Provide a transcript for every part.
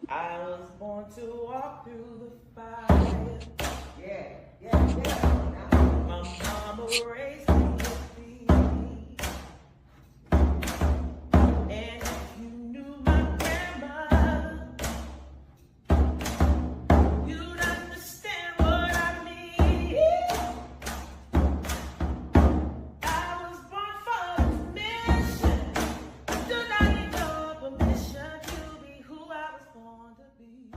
I was born to walk through the fire. Yeah, yeah, yeah. My mama raised me with me. And if you knew my grandma, you'd understand what I mean. I was born for this mission. Do not need your permission to be who I was born to be.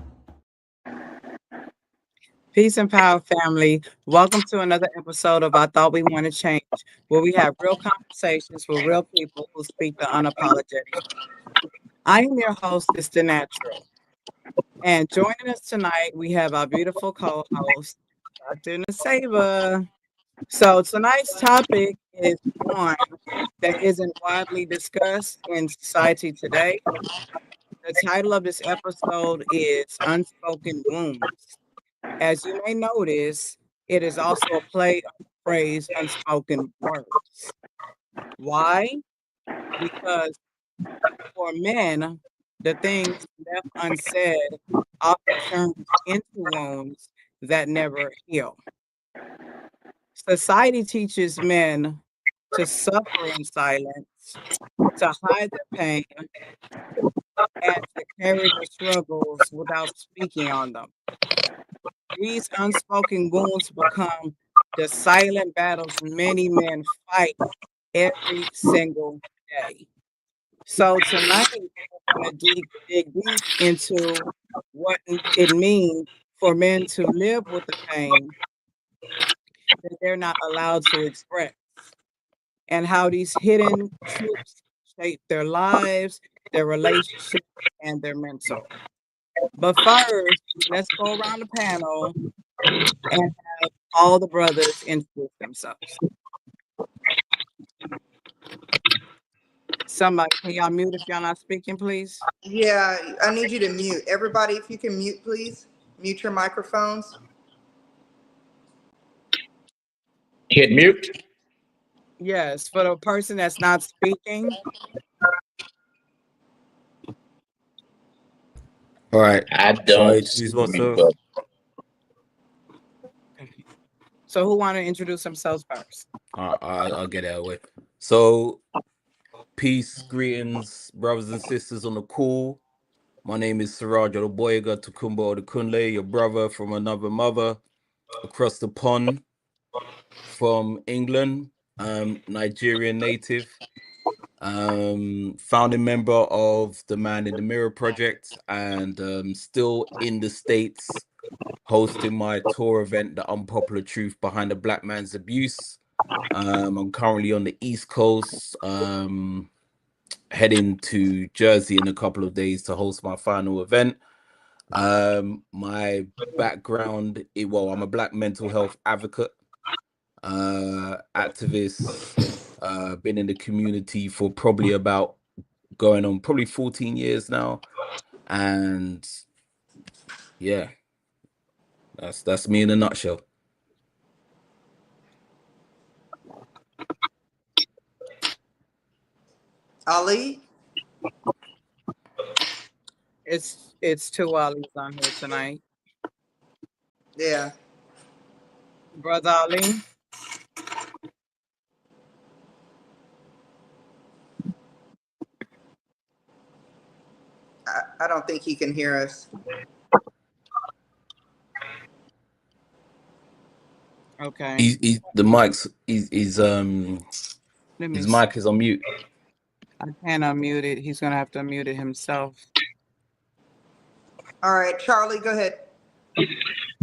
Peace and power, family. Welcome to another episode of I Thought We Want to Change, where we have real conversations with real people who speak the unapologetic. I am your host, Mr. Natural. And joining us tonight, we have our beautiful co host, Dr. Nasaba. So tonight's topic is one that isn't widely discussed in society today. The title of this episode is Unspoken Wounds. As you may notice, it is also a play on the phrase unspoken words. Why? Because for men, the things left unsaid often turn into wounds that never heal. Society teaches men to suffer in silence, to hide their pain, and to carry their struggles without speaking on them. These unspoken wounds become the silent battles many men fight every single day. So tonight we're going to dig deep into what it means for men to live with the pain that they're not allowed to express, and how these hidden truths shape their lives, their relationships, and their mental. But first, let's go around the panel and have all the brothers introduce themselves. Somebody, can y'all mute if y'all not speaking, please? Yeah, I need you to mute. Everybody, if you can mute, please. Mute your microphones. Hit mute. Yes, for the person that's not speaking. All right. I So I don't introduce see me, myself. but So who want to introduce themselves first? I'll get out of the way. So peace, greetings, brothers and sisters on the call. My name is Siraj Odoboyega Tukumbo Odukunle, your brother from another mother across the pond from England. Nigerian native. Founding member of the Man in the Mirror project, and still in the States hosting my tour event, The Unpopular Truth Behind the Black Man's Abuse. I'm currently on the East Coast, heading to Jersey in a couple of days to host my final event. My background, well, I'm a Black mental health advocate, activist, been in the community for probably about going on probably 14 years now. And yeah, that's me in a nutshell. Ali? It's two Ali's on here tonight. Yeah. Brother Ali. I don't think he can hear us. Okay. The mic's Let me his see. mic is on mute. I can't unmute it. He's gonna have to unmute it himself. All right, Charlie, go ahead.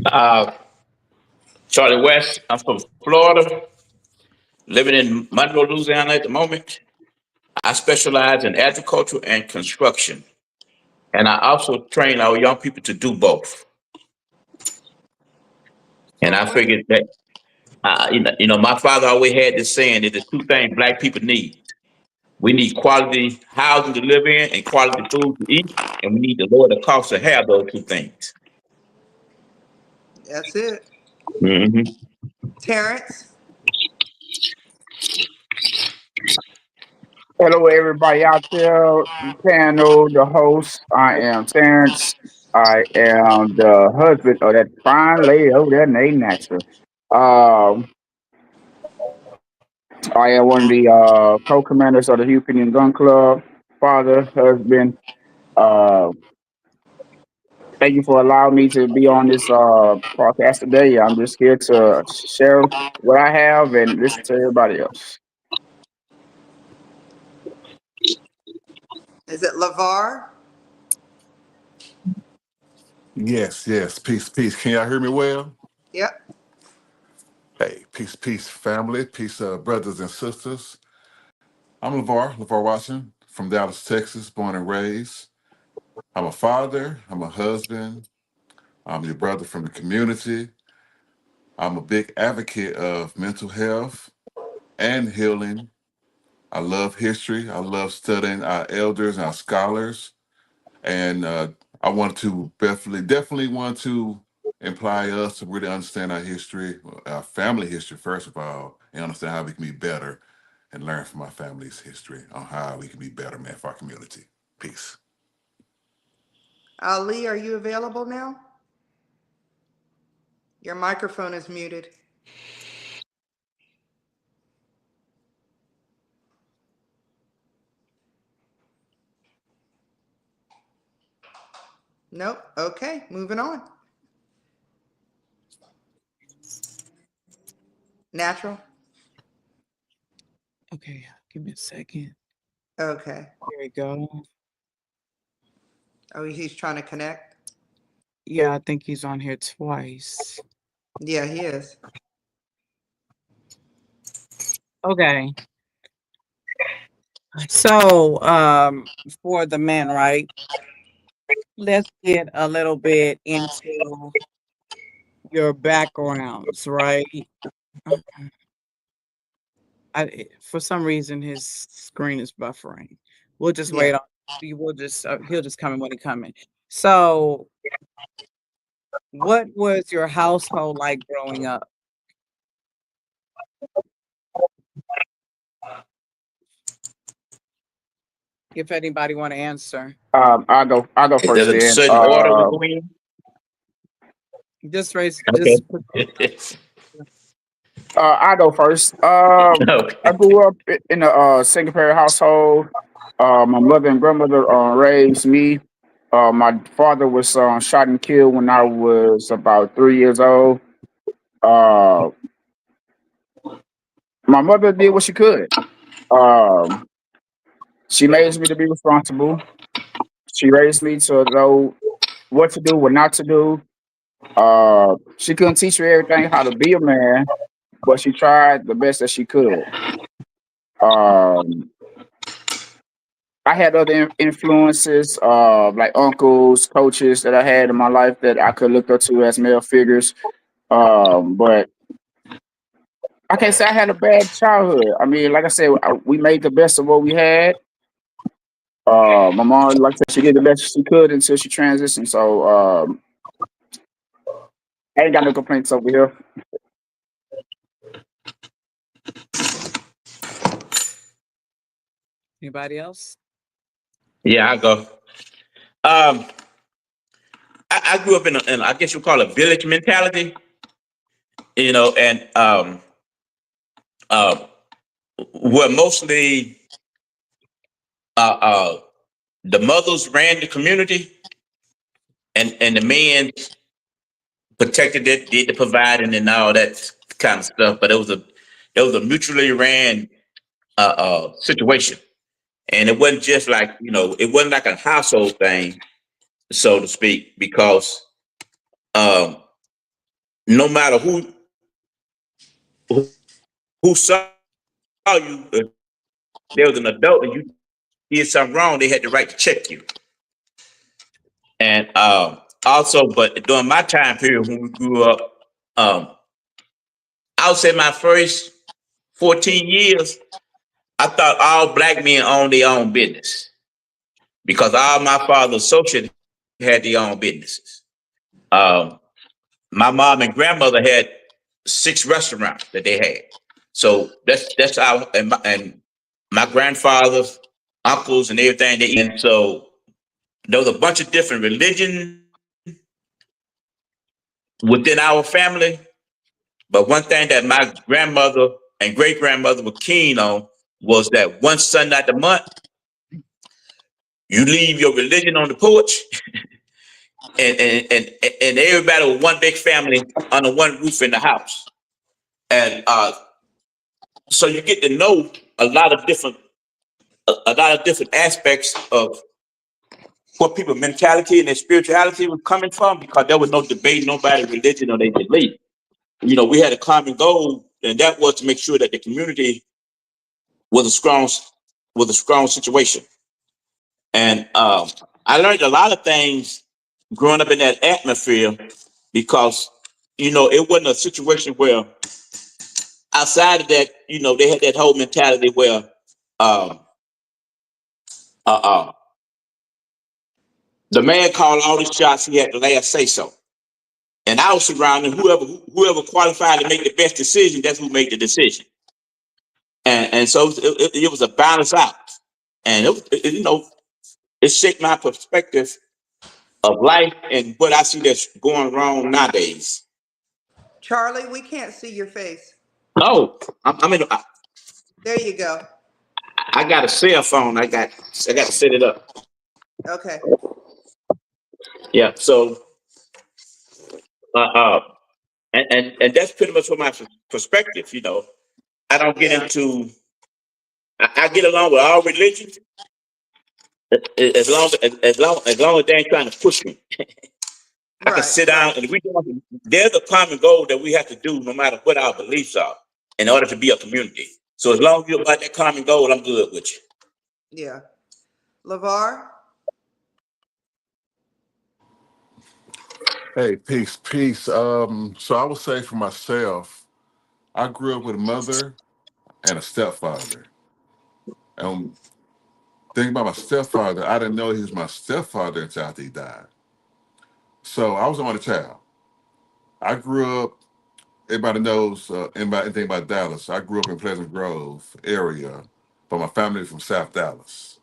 uh, Charlie West. I'm from Florida, living in Monroe, Louisiana at the moment. I specialize in agriculture and construction, and I also train our young people to do both. And So I what figured that, my father always had this saying that there's two things Black people need. We need quality housing to live in and quality food to eat, and we need to lower the cost to have those two things. That's it. Hmm. Terrence? Hello, everybody out there, the panel, the host. I am Terrence. I am the husband of that fine lady over there named Natural. Um, I am one of the co-commanders of the Houston Gun Club. Father, husband. Uh, Thank you for allowing me to be on this podcast today. I'm just here to share what I have and listen to everybody else. Is it LeVar? Yes, yes. Peace, peace. Can y'all hear me well? Yep. Hey, peace, peace, family. Peace, brothers and sisters. I'm LeVar Watson from Dallas, Texas, born and raised. I'm a father. I'm a husband. I'm your brother from the community. I'm a big advocate of mental health and healing. I love history. I love studying our elders and our scholars. And I want to definitely want to imply us to really understand our history, our family history, first of all, and understand how we can be better and learn from our family's history on how we can be better, man, for our community. Peace. Ali, are you available now? Your microphone is muted. Nope. Okay, moving on. Natural. Okay, give me a second. Okay. Here we go. Oh, he's trying to connect. Yeah, I think he's on here twice. Yeah, he is. Okay. So, for the men, right? Let's get a little bit into your backgrounds, right? Uh, for some reason, his screen is buffering. We'll just Yeah. wait on. We'll just he'll just come in when he come in. So, what was your household like growing up? If anybody want to answer, I'll go Is first there a then. certain order we go in? just raise, Okay. just put, I go first. I Okay. grew up in a single parent household. My mother and grandmother raised me. My father was shot and killed when I was about 3 years old. Uh, my mother did what she could. Um, she raised me to be responsible. She raised me to know what to do, what not to do. She couldn't teach me everything how to be a man, but she tried the best that she could. Um, I had other influences, like uncles, coaches that I had in my life that I could look up to as male figures. But I can't say I had a bad childhood. I mean, like I said, we made the best of what we had. My mom, like I said, she did the best she could until she transitioned. So I ain't got no complaints over here. anybody else? Yeah, I go. Um, I grew up in I guess you call it village mentality, and uh, where mostly uh, uh, the mothers ran the community, and the men protected it, did the providing and all that kind of stuff. But it was a mutually ran situation, and it wasn't just like it wasn't like a household thing, so to speak, because um, no matter who saw you, if there was an adult and you did something wrong, they had the right to check you. And also, but during my time period when we grew up, um, I would say my first 14 years, I thought all black men owned their own business because all my father's associates had their own businesses. Um, my mom and grandmother had 6 restaurants that they had. So that's how, and my grandfather's uncles and everything. And so there was a bunch of different religions within our family. But one thing that my grandmother and great grandmother were keen on was that one Sunday at the month, you leave your religion on the porch, and everybody with one big family under one roof in the house. And so you get to know a lot of different aspects of what people's mentality and their spirituality was coming from, because there was no debate, nobody religion or they belief. We had a common goal, and that was to make sure that the community was a strong situation. And I learned a lot of things growing up in that atmosphere, because it wasn't a situation where outside of that, they had that whole mentality where um, uh, uh, the man called all the shots, he had the last say so. And I was surrounding whoever qualified to make the best decision, that's who made the decision. And so it was a balance out. And it shaped my perspective of life and what I see that's going wrong nowadays. Charlie, we can't see your face. Oh, I'm in. There you go. I got a cell phone. I got to set it up. Okay. Yeah. So, uh, uh and that's pretty much what my perspective. I don't get into. I get along with all religions as long as they ain't trying to push me. I can sit down and there's a common goal that we have to do no matter what our beliefs are in order to be a community. So as long as you're about that common goal, I'm good with you. Yeah. LeVar? Hey, peace. So I would say for myself, I grew up with a mother and a stepfather. And thinking about my stepfather, I didn't know he was my stepfather until after he died. So I was the only child. I grew up, everybody knows anything about Dallas. I grew up in Pleasant Grove area, but my family is from South Dallas.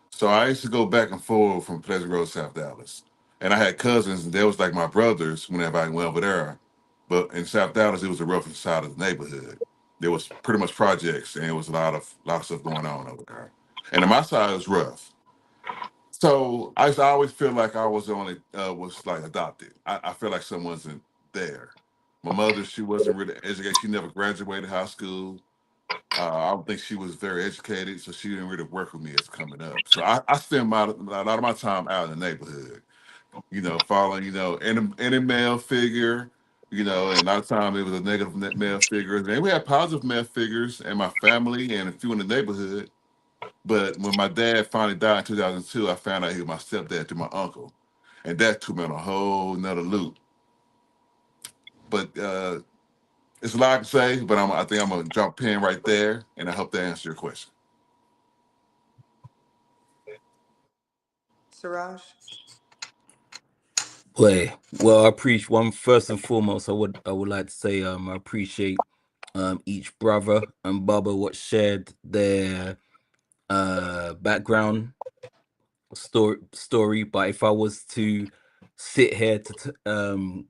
So I used to go back and forth from Pleasant Grove to South Dallas. And I had cousins, and they was like my brothers whenever I went over there. But in South Dallas, it was the roughest side of the neighborhood. There was pretty much projects, and it was a lot of stuff going on over there. And on my side, it was rough. So I used to always feel like I was the only was like adopted. I feel like someone wasn't there. My mother, she wasn't really educated. She never graduated high school. I don't think she was very educated, so she didn't really work with me as coming up. So I spent a lot of my time out in the neighborhood, following, any male figure, and a lot of time it was a negative male figure. And we had positive male figures in my family and a few in the neighborhood. But when my dad finally died in 2002, I found out he was my stepdad to my uncle. And that took me on a whole nother loop. But it's a lot I can say, but I think I'm going to drop a pin right there, and I hope that answers your question. Siraj? Well, I appreciate one first and foremost. I would like to say I appreciate each brother and Baba what shared their background story. But if I was to sit here to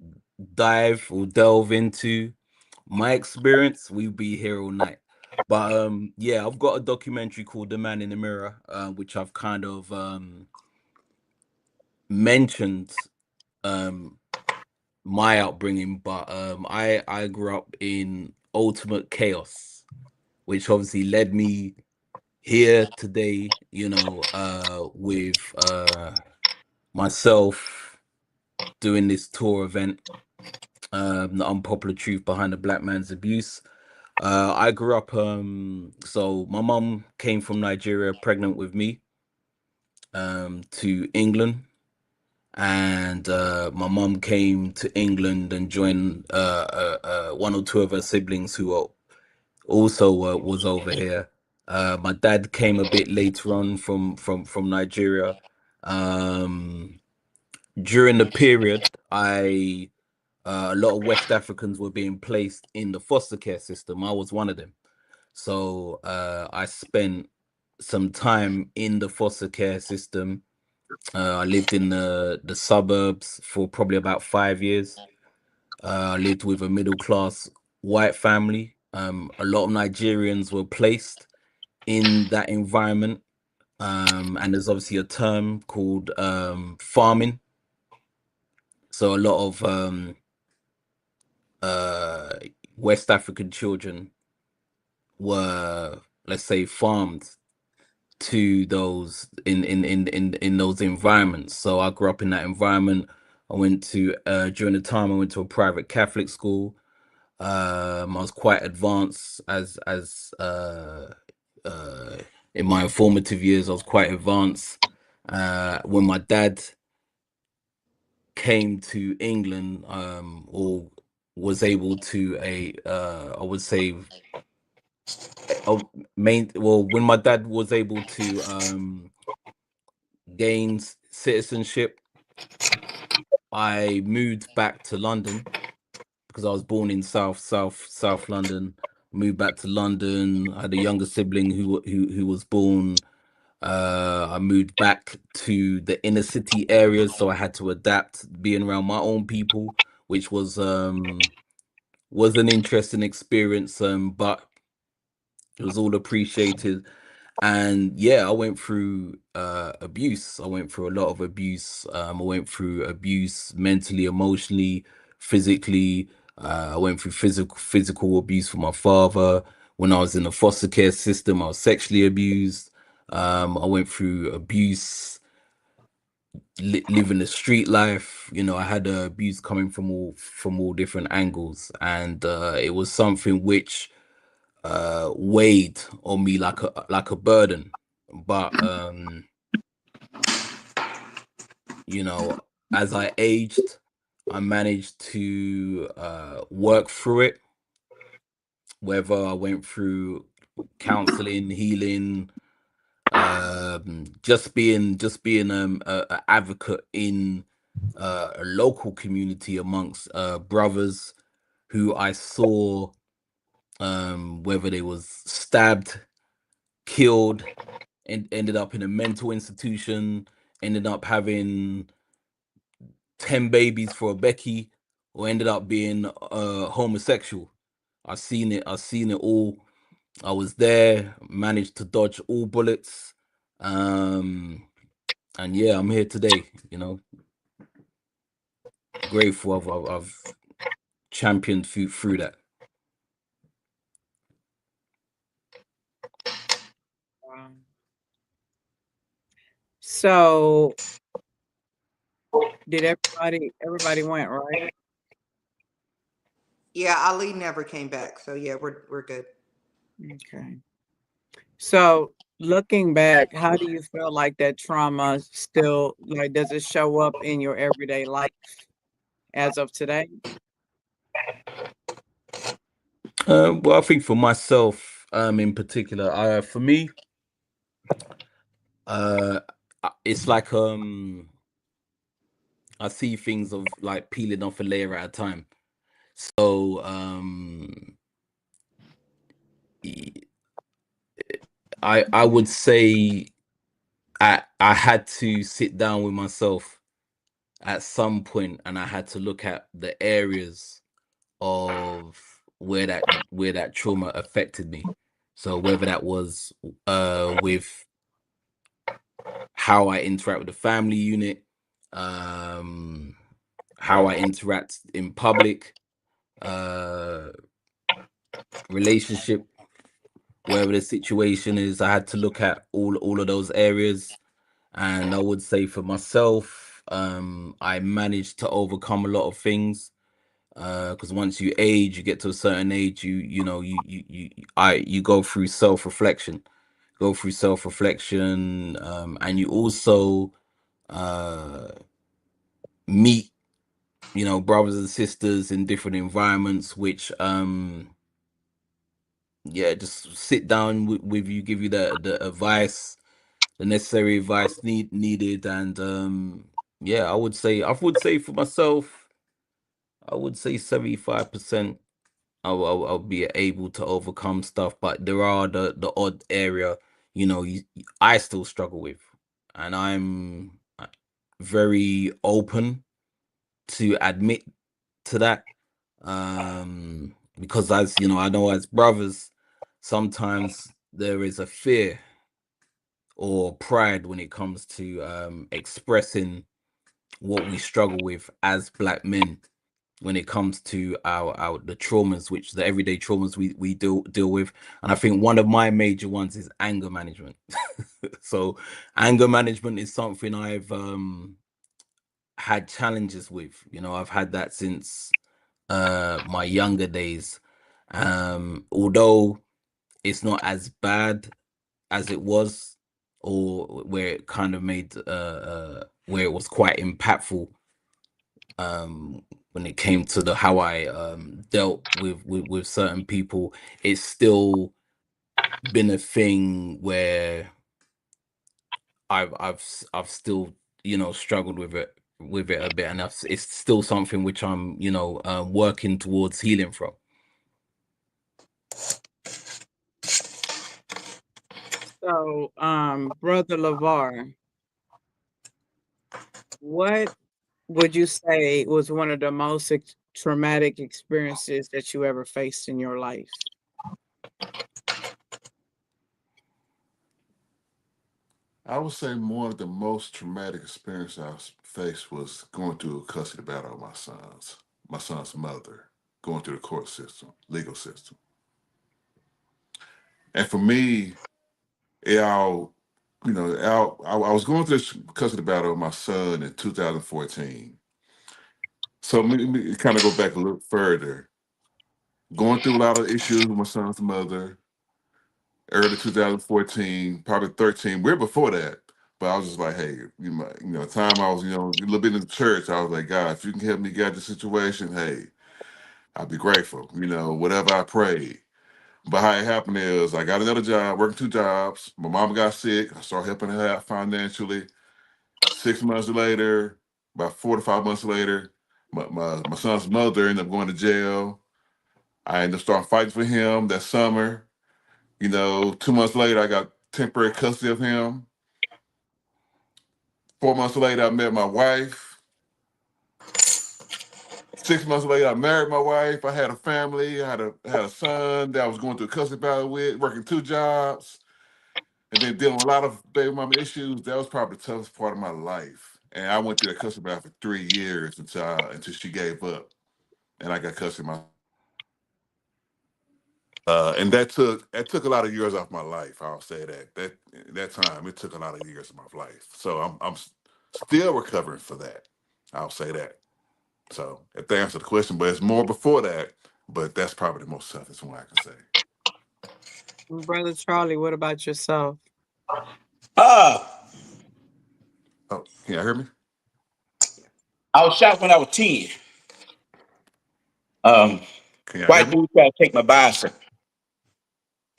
dive or delve into my experience, we'd be here all night. But yeah, I've got a documentary called The Man in the Mirror, which I've kind of mentioned my upbringing, but I grew up in ultimate chaos, which obviously led me here today, with myself doing this tour event, the unpopular truth behind the black man's abuse. I grew up, so my mom came from Nigeria pregnant with me to England. And my mom came to England and joined one or two of her siblings who are also was over here. My dad came a bit later on from Nigeria. Um, During the period, I a lot of West Africans were being placed in the foster care system. I was one of them. So I spent some time in the foster care system. I lived in the suburbs for probably about 5 years. I lived with a middle class white family. A lot of Nigerians were placed in that environment. And there's obviously a term called farming. So a lot of uh, West African children were, let's say, farmed to those in those environments. So I grew up in that environment. I went to during the time I went to a private Catholic school. I was quite advanced uh in my formative years. I was quite advanced. When my dad came to England, or was able to I would say when my dad was able to gain citizenship, I moved back to London because I was born in South London. Moved back to London. I had a younger sibling who was born. I moved back to the inner city areas, so I had to adapt being around my own people, which was an interesting experience, but it was all appreciated. And yeah, I went through abuse. I went through a lot of abuse. I went through abuse mentally, emotionally, physically. I went through physical abuse from my father. When I was in the foster care system, I was sexually abused. I went through abuse living the street life. I had abuse coming from all different angles, and it was something which weighed on me like a burden. But as I aged, I managed to work through it. Whether I went through counseling, healing, just being a advocate in a local community amongst brothers who I saw, whether they was stabbed, killed, and ended up in a mental institution, ended up having 10 babies for a Becky, or ended up being homosexual. I've seen it all. I was there, managed to dodge all bullets. And yeah, I'm here today, grateful I've championed through that. So did everybody went, right? Yeah, Ali never came back, so yeah, we're good. Okay. So looking back, how do you feel like that trauma still, like, does it show up in your everyday life as of today? Well, I think for myself, in particular, for me, uh, it's like I see things of like peeling off a layer at a time. So I would say I had to sit down with myself at some point, and I had to look at the areas of where that trauma affected me. So whether that was with how I interact with the family unit, how I interact in public, uh, relationship, wherever the situation is, I had to look at all of those areas. And I would say for myself, I managed to overcome a lot of things. Because once you age, you get to a certain age, you go through self-reflection, and you also meet, brothers and sisters in different environments, which yeah, just sit down with you, give you the advice, the necessary advice needed. And yeah, I would say for myself, I would say 75%, I'll be able to overcome stuff. But there are the odd area, I still struggle with, and I'm very open to admit to that. Because as I know as brothers, sometimes there is a fear or pride when it comes to expressing what we struggle with as black men when it comes to our the traumas, which the everyday traumas we deal with. And I think one of my major ones is anger management. So anger management is something I've had challenges with. I've had that since my younger days. Although it's not as bad as it was, or where it kind of made where it was quite impactful when it came to the how I dealt with certain people. It's still been a thing where I've still struggled with it a bit, and it's still something which I'm working towards healing from. So, Brother LeVar, what would you say was one of the most traumatic experiences that you ever faced in your life? I would say one of the most traumatic experience I faced was going through a custody battle with my son's mother, going through the court system, legal system. And for me, it all, I was going through this custody battle with my son in 2014. So me kind of go back a little further, going through a lot of issues with my son's mother, early 2014, probably 13. We're before that. But I was just like, hey, time I was, a little bit in the church, I was like, God, if you can help me get the situation, hey, I'd be grateful, whatever I prayed. But how it happened is I got another job, working 2 jobs. My mom got sick. I started helping her out financially. 6 months later, about 4 to 5 months later, my son's mother ended up going to jail. I ended up starting fighting for him that summer. 2 months later, I got temporary custody of him. 4 months later, I met my wife. 6 months later, I married my wife. I had a family. I had a son that I was going through a custody battle with, working 2 jobs, and then dealing with a lot of baby mama issues. That was probably the toughest part of my life. And I went through that custody battle for 3 years until she gave up, and I got custody of my. And that took a lot of years off my life. I'll say that time it took a lot of years of my life. So I'm still recovering for that. I'll say that. So if that answers the question, but it's more before that. But that's probably the most toughest one I can say. Brother Charlie, what about yourself? Uh, Oh, can you hear me? I was shot when I was 10. Um, Can you hear White me? dude tried to take my bicycle,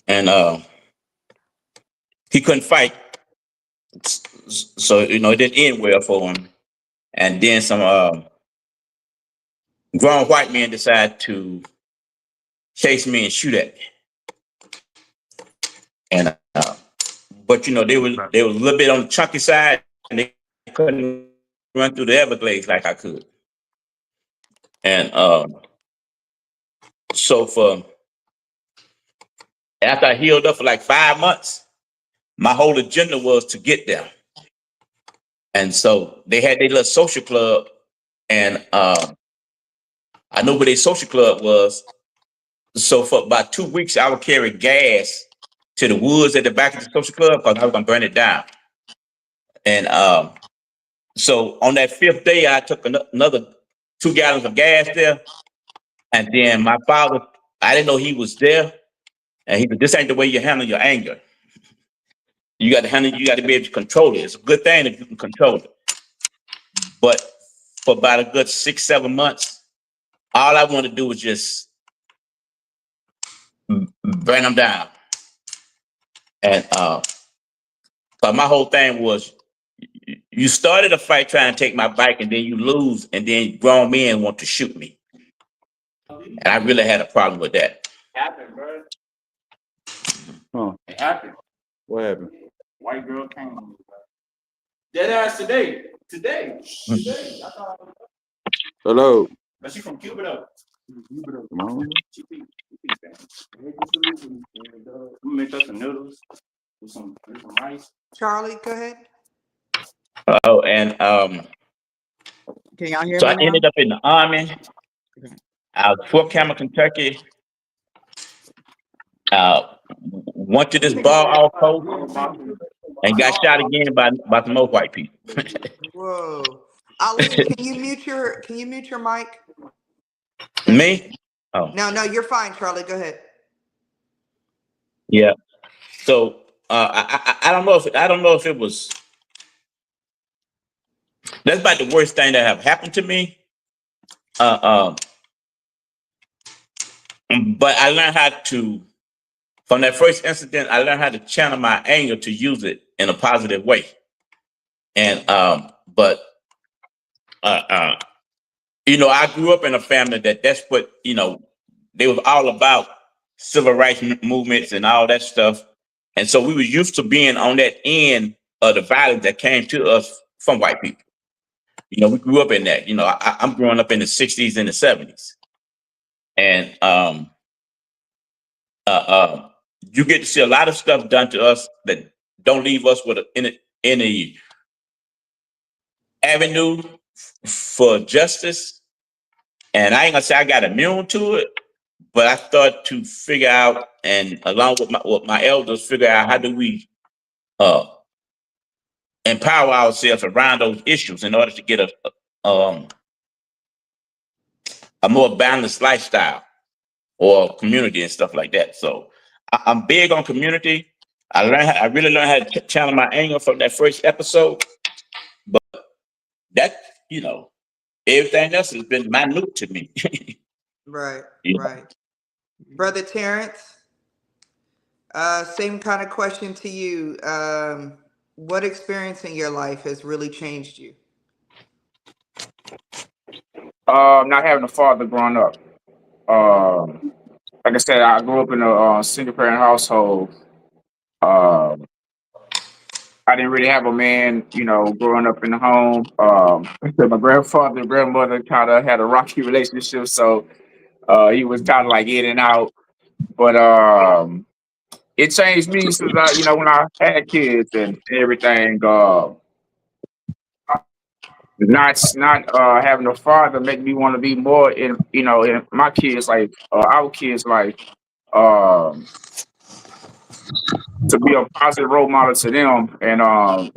and he couldn't fight, so it didn't end well for him. And then some grown white men decided to chase me and shoot at me. And but they was a little bit on the chunky side, and they couldn't run through the Everglades like I could. And so for after I healed up for like 5 months, my whole agenda was to get there. And so they had their little social club, and I know where their social club was. So for about 2 weeks, I would carry gas to the woods at the back of the social club because I was gonna burn it down. And so on that fifth day, I took another 2 gallons of gas there, and then my father, I didn't know he was there, and he said, "This ain't the way you handle your anger. You got to handle. You got to be able to control it. It's a good thing if you can control it." But for about a good 6, 7 months, all I wanted to do was just burn them down. And but my whole thing was, you started a fight trying to take my bike, and then you lose, and then grown men want to shoot me. And I really had a problem with that. Happened, bro. Huh? It happened. What happened? White girl came. Dead ass today. Today. Hello. But she from Cuba though. Come on. Make us some noodles with some rice. Charlie, go ahead. Oh, and Can y'all hear so me I now? ended up in the Army. I was Fort Campbell, Kentucky. Went to this bar off post and got shot again by some more white people. Whoa. Ali, can you mute your mic? Me? Oh, No, you're fine, Charlie. Go ahead. yeah. So I don't know if it was. That's about the worst thing that have happened to me. But I learned how to, from that first incident, I learned how to channel my anger to use it in a positive way. And but I grew up in a family that's what they was all about civil rights movements and all that stuff, and so we were used to being on that end of the violence that came to us from white people. We grew up in that. I'm growing up in the '60s and the '70s, and you get to see a lot of stuff done to us that don't leave us with any avenue for justice. And I ain't gonna say I got immune to it, but I started to figure out, and along with my elders, figure out how do we empower ourselves around those issues in order to get a more balanced lifestyle or community and stuff like that. So I'm big on community. I really learned how to channel my anger from that first episode, but that everything else has been minute to me. Right, You know? right. Brother Terrence, same kind of question to you. What experience in your life has really changed you? Not having a father growing up. Like I said, I grew up in a single parent household. Um, I didn't really have a man, growing up in the home. My grandfather and grandmother kind of had a rocky relationship, so he was kind of like in and out. But it changed me since when I had kids and everything. Not having a father make me want to be more in my kids' life, our kids' life, um, to be a positive role model to them and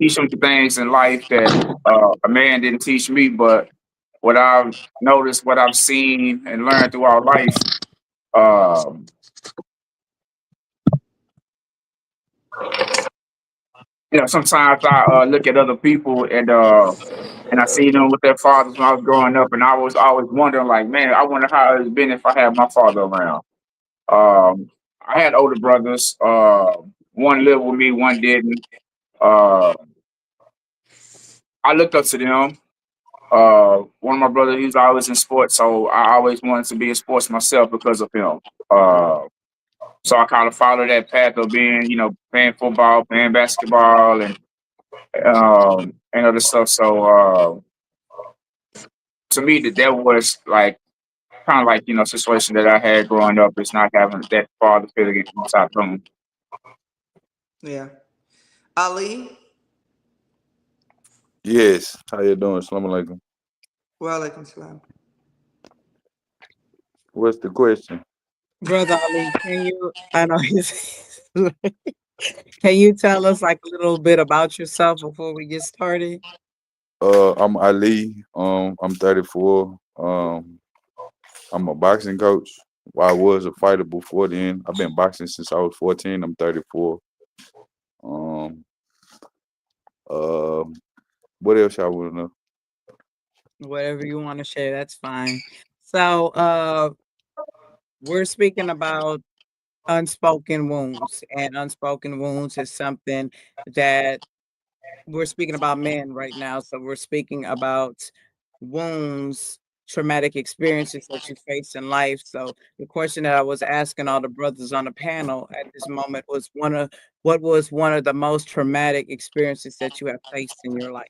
teach them the things in life that a man didn't teach me. But what I've noticed, what I've seen and learned throughout life, um, sometimes I look at other people and I see them with their fathers when I was growing up, and I was always wondering, like, man, I wonder how it's been if I had my father around. I had older brothers. One lived with me, one didn't. Uh, I looked up to them. One of my brothers, he's always in sports, so I always wanted to be in sports myself because of him. Uh, so I kind of followed that path of being, playing football, playing basketball, and other stuff. So to me, that was like kind of like situation that I had growing up is not having that father figure inside home. Yeah. Ali, Yes. How you doing? Assalamu alaikum. wa alaikum salam. What's the question? Brother Ali, I know he's, can you tell us like a little bit about yourself before we get started? I'm Ali. I'm 34. I'm a boxing coach. Well, I was a fighter before then. I've been boxing since I was 14. I'm 34. Um, um, what else y'all want to know? Whatever you want to share, that's fine. So we're speaking about unspoken wounds, and unspoken wounds is something that we're speaking about men right now. So we're speaking about wounds traumatic experiences that you faced in life. So the question that I was asking all the brothers on the panel at this moment was what was one of the most traumatic experiences that you have faced in your life?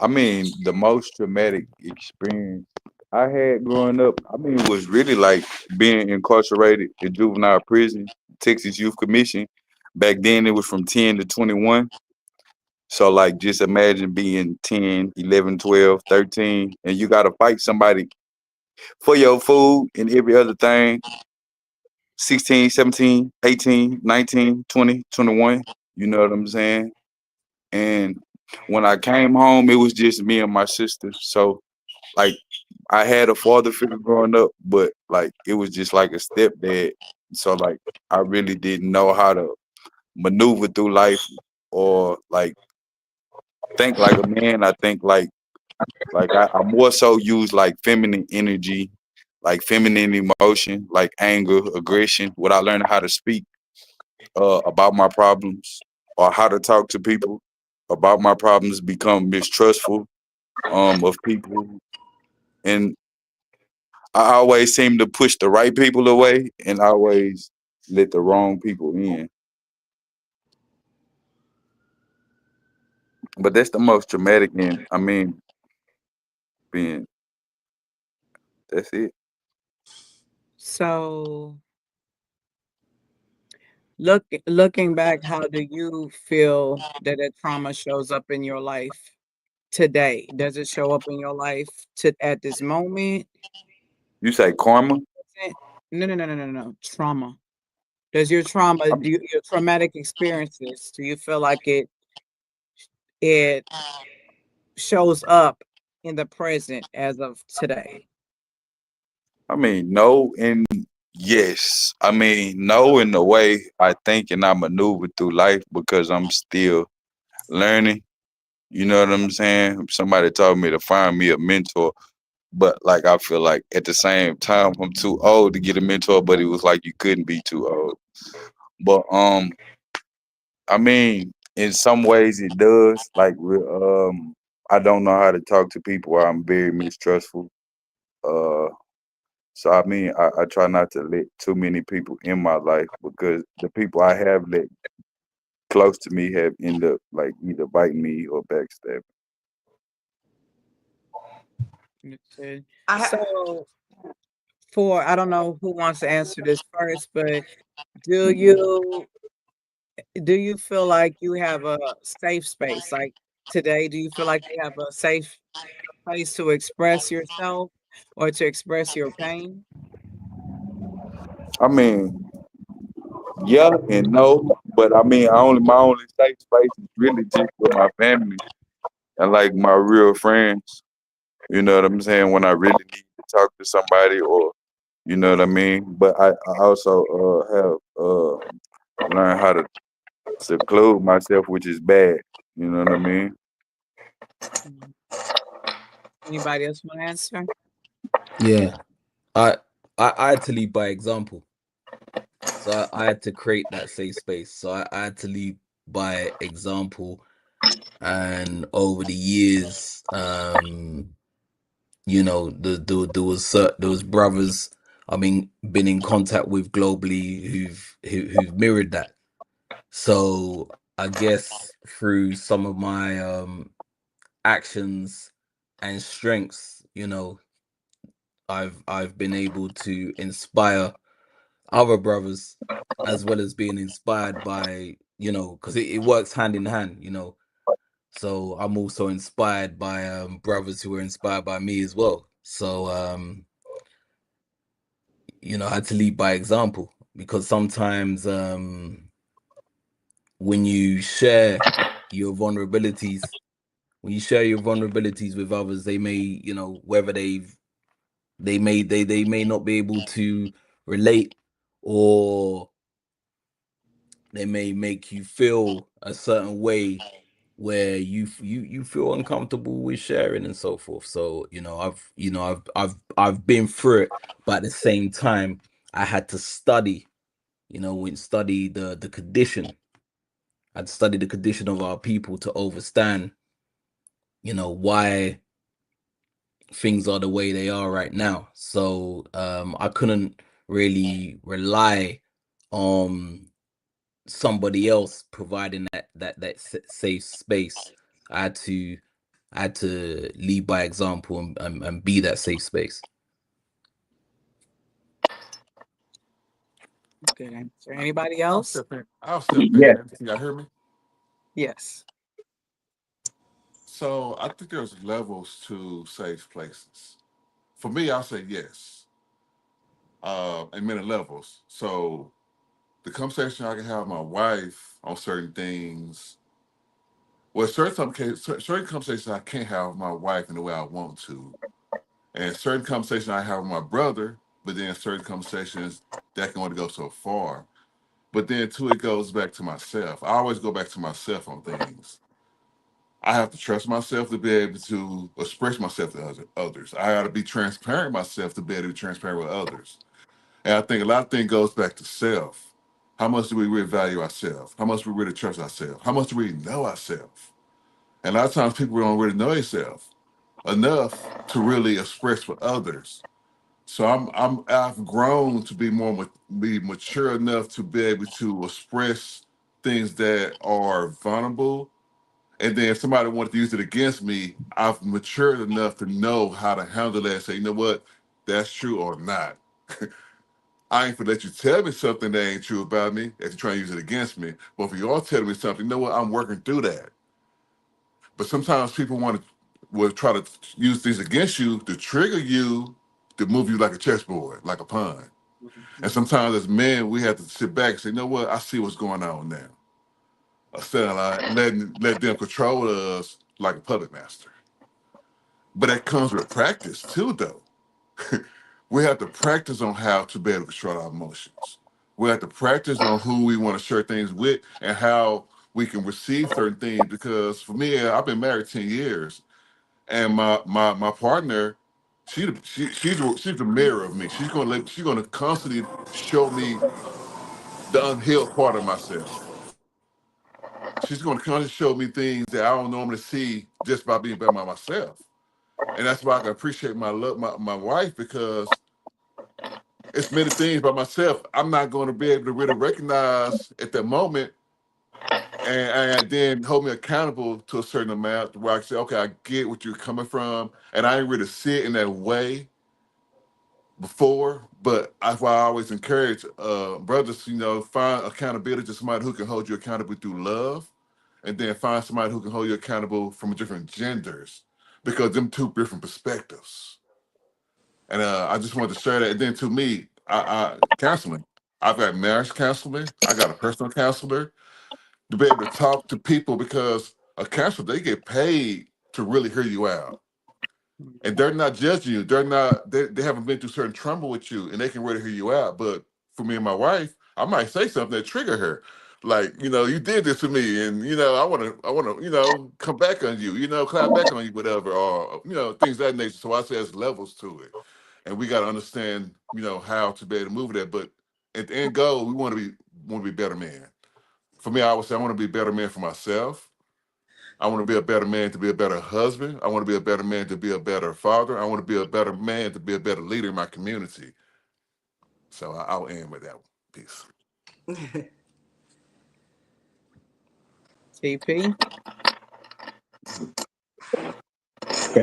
I mean, the most traumatic experience I had growing up, I mean, was really like being incarcerated in juvenile prison, Texas Youth Commission. Back then, it was from 10 to 21. So, like, just imagine being 10, 11, 12, 13, and you got to fight somebody for your food and every other thing. 16, 17, 18, 19, 20, 21. You know what I'm saying? And when I came home, it was just me and my sister. So, like, I had a father figure growing up, but like it was just like a stepdad. So like I really didn't know how to maneuver through life or like think like a man. I think I more so use like feminine energy, like feminine emotion, like anger, aggression, without learning how to speak about my problems or how to talk to people about my problems, become mistrustful of people. And I always seem to push the right people away and always let the wrong people in. But that's the most traumatic and I mean being that's it. So looking back, how do you feel that trauma shows up in your life today? Does it show up in your life at this moment? You say karma? No, no, no, no, no, no. Trauma. Does your trauma, I'm, your traumatic experiences, do you feel like it shows up in the present as of today? I mean no and yes. I mean no in the way I think and I maneuver through life because I'm still learning. You know what I'm saying? Somebody told me to find me a mentor. But like I feel like at the same time I'm too old to get a mentor, but it was like you couldn't be too old. But I mean, in some ways it does. Like I don't know how to talk to people. I'm very mistrustful. Uh so I mean I try not to let too many people in my life because the people I have let close to me have ended up like either biting me or backstabbing. Understood. I ha- So for I don't know who wants to answer this first, but do you do you feel like you have a safe space? Like today, do you feel like you have a safe place to express yourself or to express your pain? I mean, yeah and no, but I mean I only my only safe space is really just with my family and like my real friends. You know what I'm saying? When I really need to talk to somebody or you know what I mean? But I also have learned how to seclude myself, which is bad. You know what I mean? Mhm. Anybody else want to answer? Yeah, I I had to lead by example. So I had to create that safe space. So I had to lead by example. And over the years, you know, there was brothers I mean been in contact with globally who've mirrored that. So I guess through some of my actions and strengths, you know, I've been able to inspire other brothers as well as being inspired by, you know, because it works hand in hand, you know. So I'm also inspired by brothers who are inspired by me as well. So you know, I had to lead by example because sometimes when you share your vulnerabilities, when you share your vulnerabilities with others, they may, you know, whether they may not be able to relate, or they may make you feel a certain way where you feel uncomfortable with sharing and so forth. So you know I've been through it, but at the same time I had to study, you know, and study the condition. I'd study the condition of our people to understand, you know, things are the way they are right now. So I couldn't really rely on somebody else providing that safe space. I had to lead by example and be that safe space. Good answer. Anybody I'll else? step in. I'll step Yeah. in. Can y'all hear me? Yes. So I think there's levels to safe places. For me, I'll say yes. And many levels. So the conversation I can have with my wife on certain things. Well, certain conversations I can't have with my wife in the way I want to, and certain conversations I have with my brother. But then certain conversations that can only go so far. But then too, it goes back to myself. I always go back to myself on things. I have to trust myself to be able to express myself to others. I got to be transparent myself to be able to be transparent with others. And I think a lot of things goes back to self. How much do we really value ourselves? How much do we really trust ourselves? How much do we really know ourselves? And a lot of times people don't really know themselves enough to really express with others. So I've grown to be mature enough to be able to express things that are vulnerable. And then if somebody wanted to use it against me, I've matured enough to know how to handle that and say, you know what, that's true or not. I ain't gonna let you tell me something that ain't true about me if you're trying to use it against me. But if you are telling me something, you know what, I'm working through that. But sometimes people will try to use things against you to trigger you to move you like a chessboard, like a pawn. And sometimes as men, we have to sit back and say, you know what, I see what's going on now. Instead of let them control us like a puppet master. But that comes with practice too, though. We have to practice on how to be able to control our emotions. We have to practice on who we want to share things with and how we can receive certain things. Because for me, I've been married 10 years, and my partner, she's the mirror of me. She's gonna constantly show me the unhealed part of myself. She's gonna constantly show me things that I don't normally see just by being by myself. And that's why I can appreciate my wife, because it's many things by myself I'm not going to be able to really recognize at that moment, and then hold me accountable to a certain amount where I can say, okay, I get what you're coming from, and I didn't really see it in that way before. But that's why I always encourage brothers, find accountability to somebody who can hold you accountable through love, and then find somebody who can hold you accountable from different genders, because them two different perspectives. And I just wanted to share that. And then to me, I counseling. I've got marriage counseling. I got a personal counselor to be able to talk to people, because a counselor, they get paid to really hear you out. And they're not judging you. They haven't been through certain trauma with you, and they can really hear you out. But for me and my wife, I might say something that trigger her. Like, you did this to me, and I wanna, come back on you, clap back on you, whatever, or things of that nature. So I say there's levels to it. And we got to understand, how to be able to move that. But at the end goal, we want to be better men. For me, I would say I want to be a better man for myself. I want to be a better man to be a better husband. I want to be a better man to be a better father. I want to be a better man to be a better leader in my community. So I'll end with that one. Peace. TP.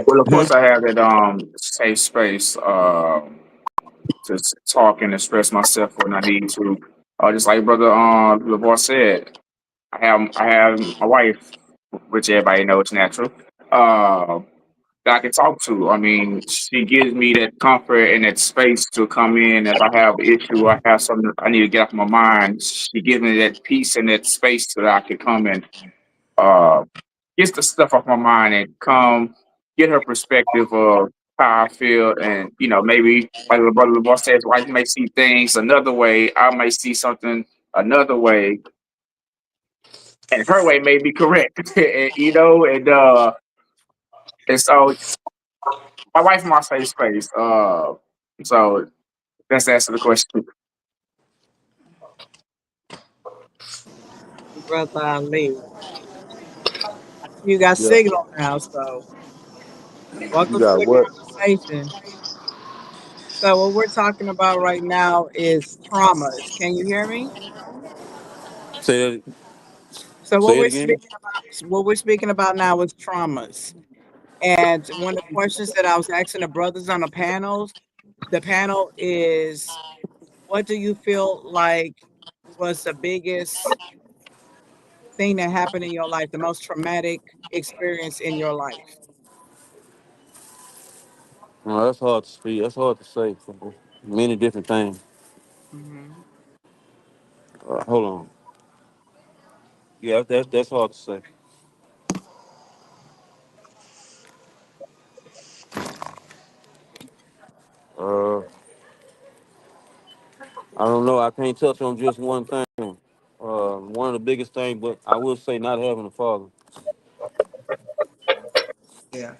Well, of course, I have that safe space to talk and express myself when I need to. Just like Brother LeVar said, I have my wife, which everybody knows is natural. Uh, that I can talk to. I mean, she gives me that comfort and that space to come in if I have an issue, I have something I need to get off my mind. She gives me that peace and that space so that I can come and uh, get the stuff off my mind and come get her perspective of how I feel. And, maybe like the brother LeVar says, I may see things another way. I may see something another way. And her way may be correct, and so my wife in my safe space. So that's the answer to the question. Brother Ali. You got Yeah, signal now, so welcome you to got the what? conversation. So what we're talking about right now is traumas. Can you hear me? Say that. So Say it again. what we're speaking about now is traumas. And one of the questions that I was asking the brothers on the panel is, what do you feel like was the biggest thing that happened in your life, the most traumatic experience in your life? No, that's hard to speak. That's hard to say. Many different things. Hmm. Hold on. Yeah, that's hard to say. Uh, I don't know. I can't touch on just one thing. One of the biggest things, but I will say not having a father. Yeah.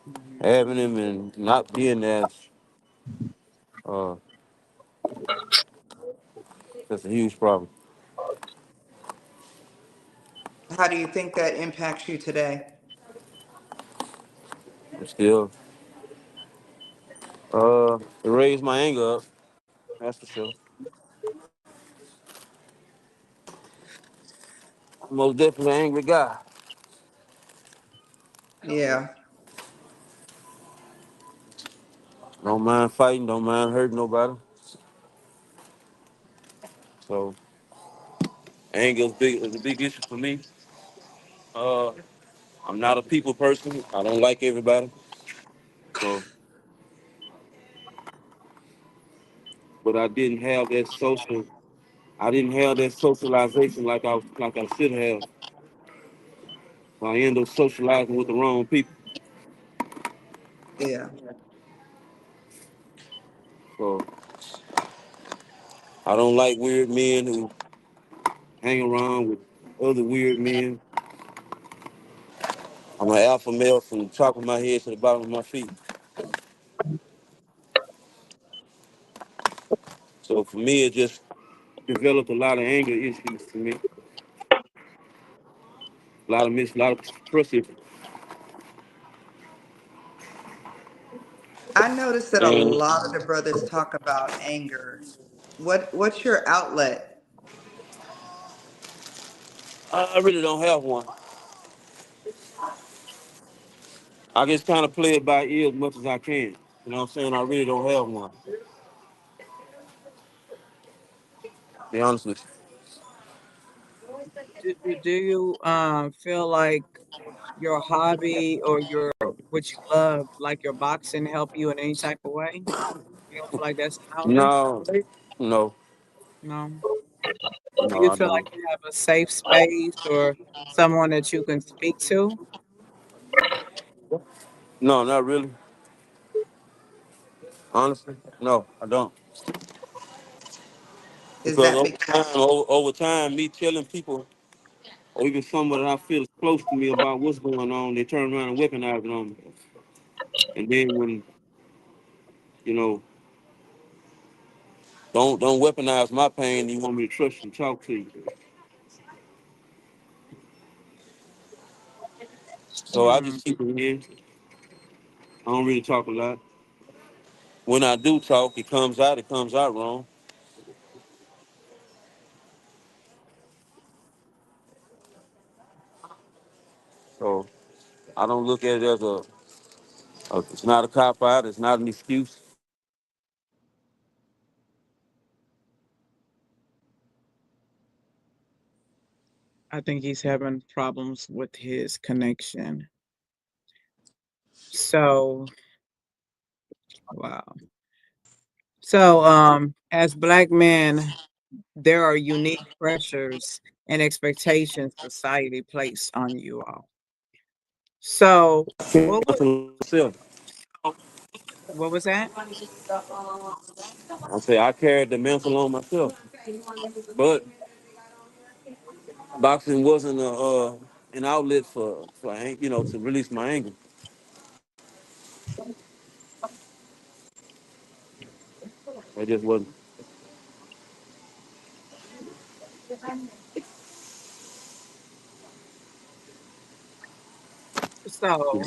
Hmm. Having him and not being there, uh, that's a huge problem. How do you think that impacts you today? But still, it raised my anger up. That's for sure. I'm most definitely an angry guy. Yeah. Don't mind fighting. Don't mind hurting nobody. So anger is a big issue for me. Uh, I'm not a people person. I don't like everybody. So, but I didn't have that socialization like I should have. So I end up socializing with the wrong people. Yeah. So I don't like weird men who hang around with other weird men. I'm an alpha male from the top of my head to the bottom of my feet. So for me, it just developed a lot of anger issues for me. A lot of trust issues. I noticed that a And lot of the brothers talk about anger. What's your outlet? I really don't have one. I just kind of play it by ear as much as I can. You know what I'm saying? I really don't have one. To be honest with Do you feel like your hobby or your what you love, like your boxing, help you in any type of way? You don't feel like that's an you. outlet? No, no, No. Do no, you I feel like don't. you have a safe space or someone that you can speak to? No, not really. Honestly, no, I don't. Is Because that because over time, me telling people, or even someone that I feel is close to me about what's going on, they turn around and weaponize it on me. And then when you know, don't weaponize my pain. You want me to trust you and talk to you. So I Hmm. just keep it in. I don't really talk a lot. When I do talk, it comes out. It comes out wrong. So I don't look at it as it's not a cop out. It's not an excuse. I think he's having problems with his connection. So, wow. So, as black men, there are unique pressures and expectations society placed on you all. So, what would, Myself. what was that? I say I carried the mental on myself, but boxing wasn't an outlet to release my anger. It just wasn't. So,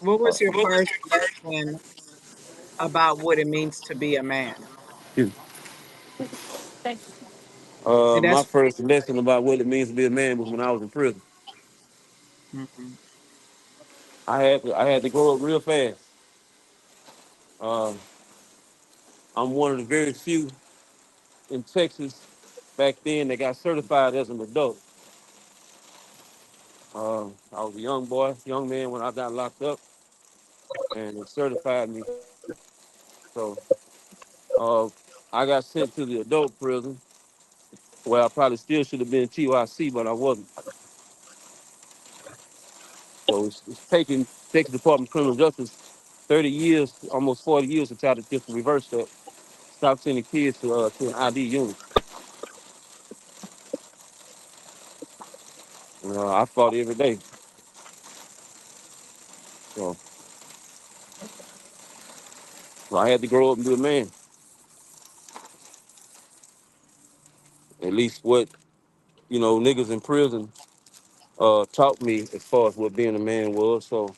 what was your first lesson about what it means to be a man? And My that's first lesson about what it means to be a man was when I was in prison. mhm, I had to grow up real fast. Uh, I'm one of the very few in Texas back then that got certified as an adult. I was a young boy, young man when I got locked up, and it certified me. So uh, I got sent to the adult prison, where I probably still should have been TYC, but I wasn't. So it's taken Texas Department of Criminal Justice 30 years, almost 40 years to try to just reverse that. Stop sending kids to an ID unit. I fought every day. So, so I had to grow up and be a man. At least what, niggas in prison taught me as far as what being a man was. So,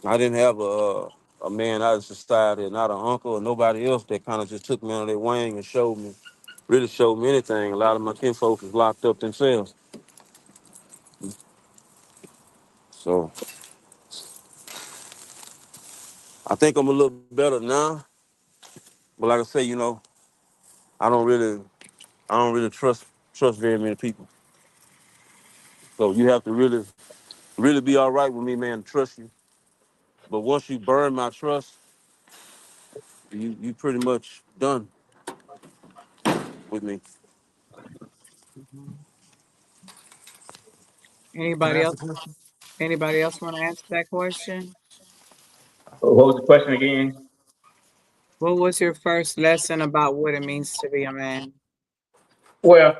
I didn't have a man out of society, not an uncle or nobody else that kind of just took me under their wing and really showed me anything. A lot of my kinfolks was locked up themselves. So I think I'm a little better now. But like I say, I don't really I don't really trust very many people. So you have to really be all right with me, man, to trust you. But once you burn my trust, you pretty much done with me. mhm. Can I Anybody ask else? a question? Anybody else want to answer that question? What was the question again? What was your first lesson about what it means to be a man? Well,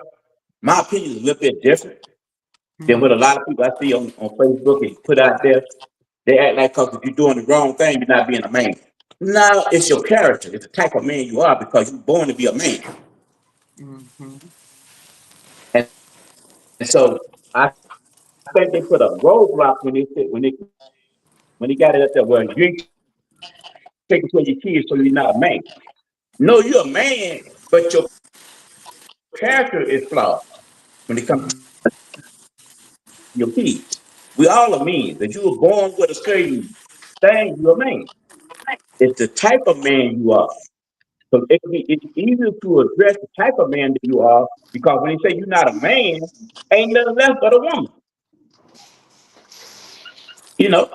my opinion is a little bit different than what a Mhm, lot of people I see on Facebook and put out there. They act like because if you're doing the wrong thing, you're not being a man. No, it's your character. It's the type of man you are because you're born to be a man. mhm, And so I think they put a roadblock when they got it up there. Well, you ain't taking care of your kids, so you're not a man. No, you're a man, but your character is flawed when it comes to mhm, your kids. We all are men. If you were born with a certain thing, you're a man. It's the type of man you are. So it's easier to address the type of man that you are because when they say you're not a man, ain't nothing left but a woman. You know,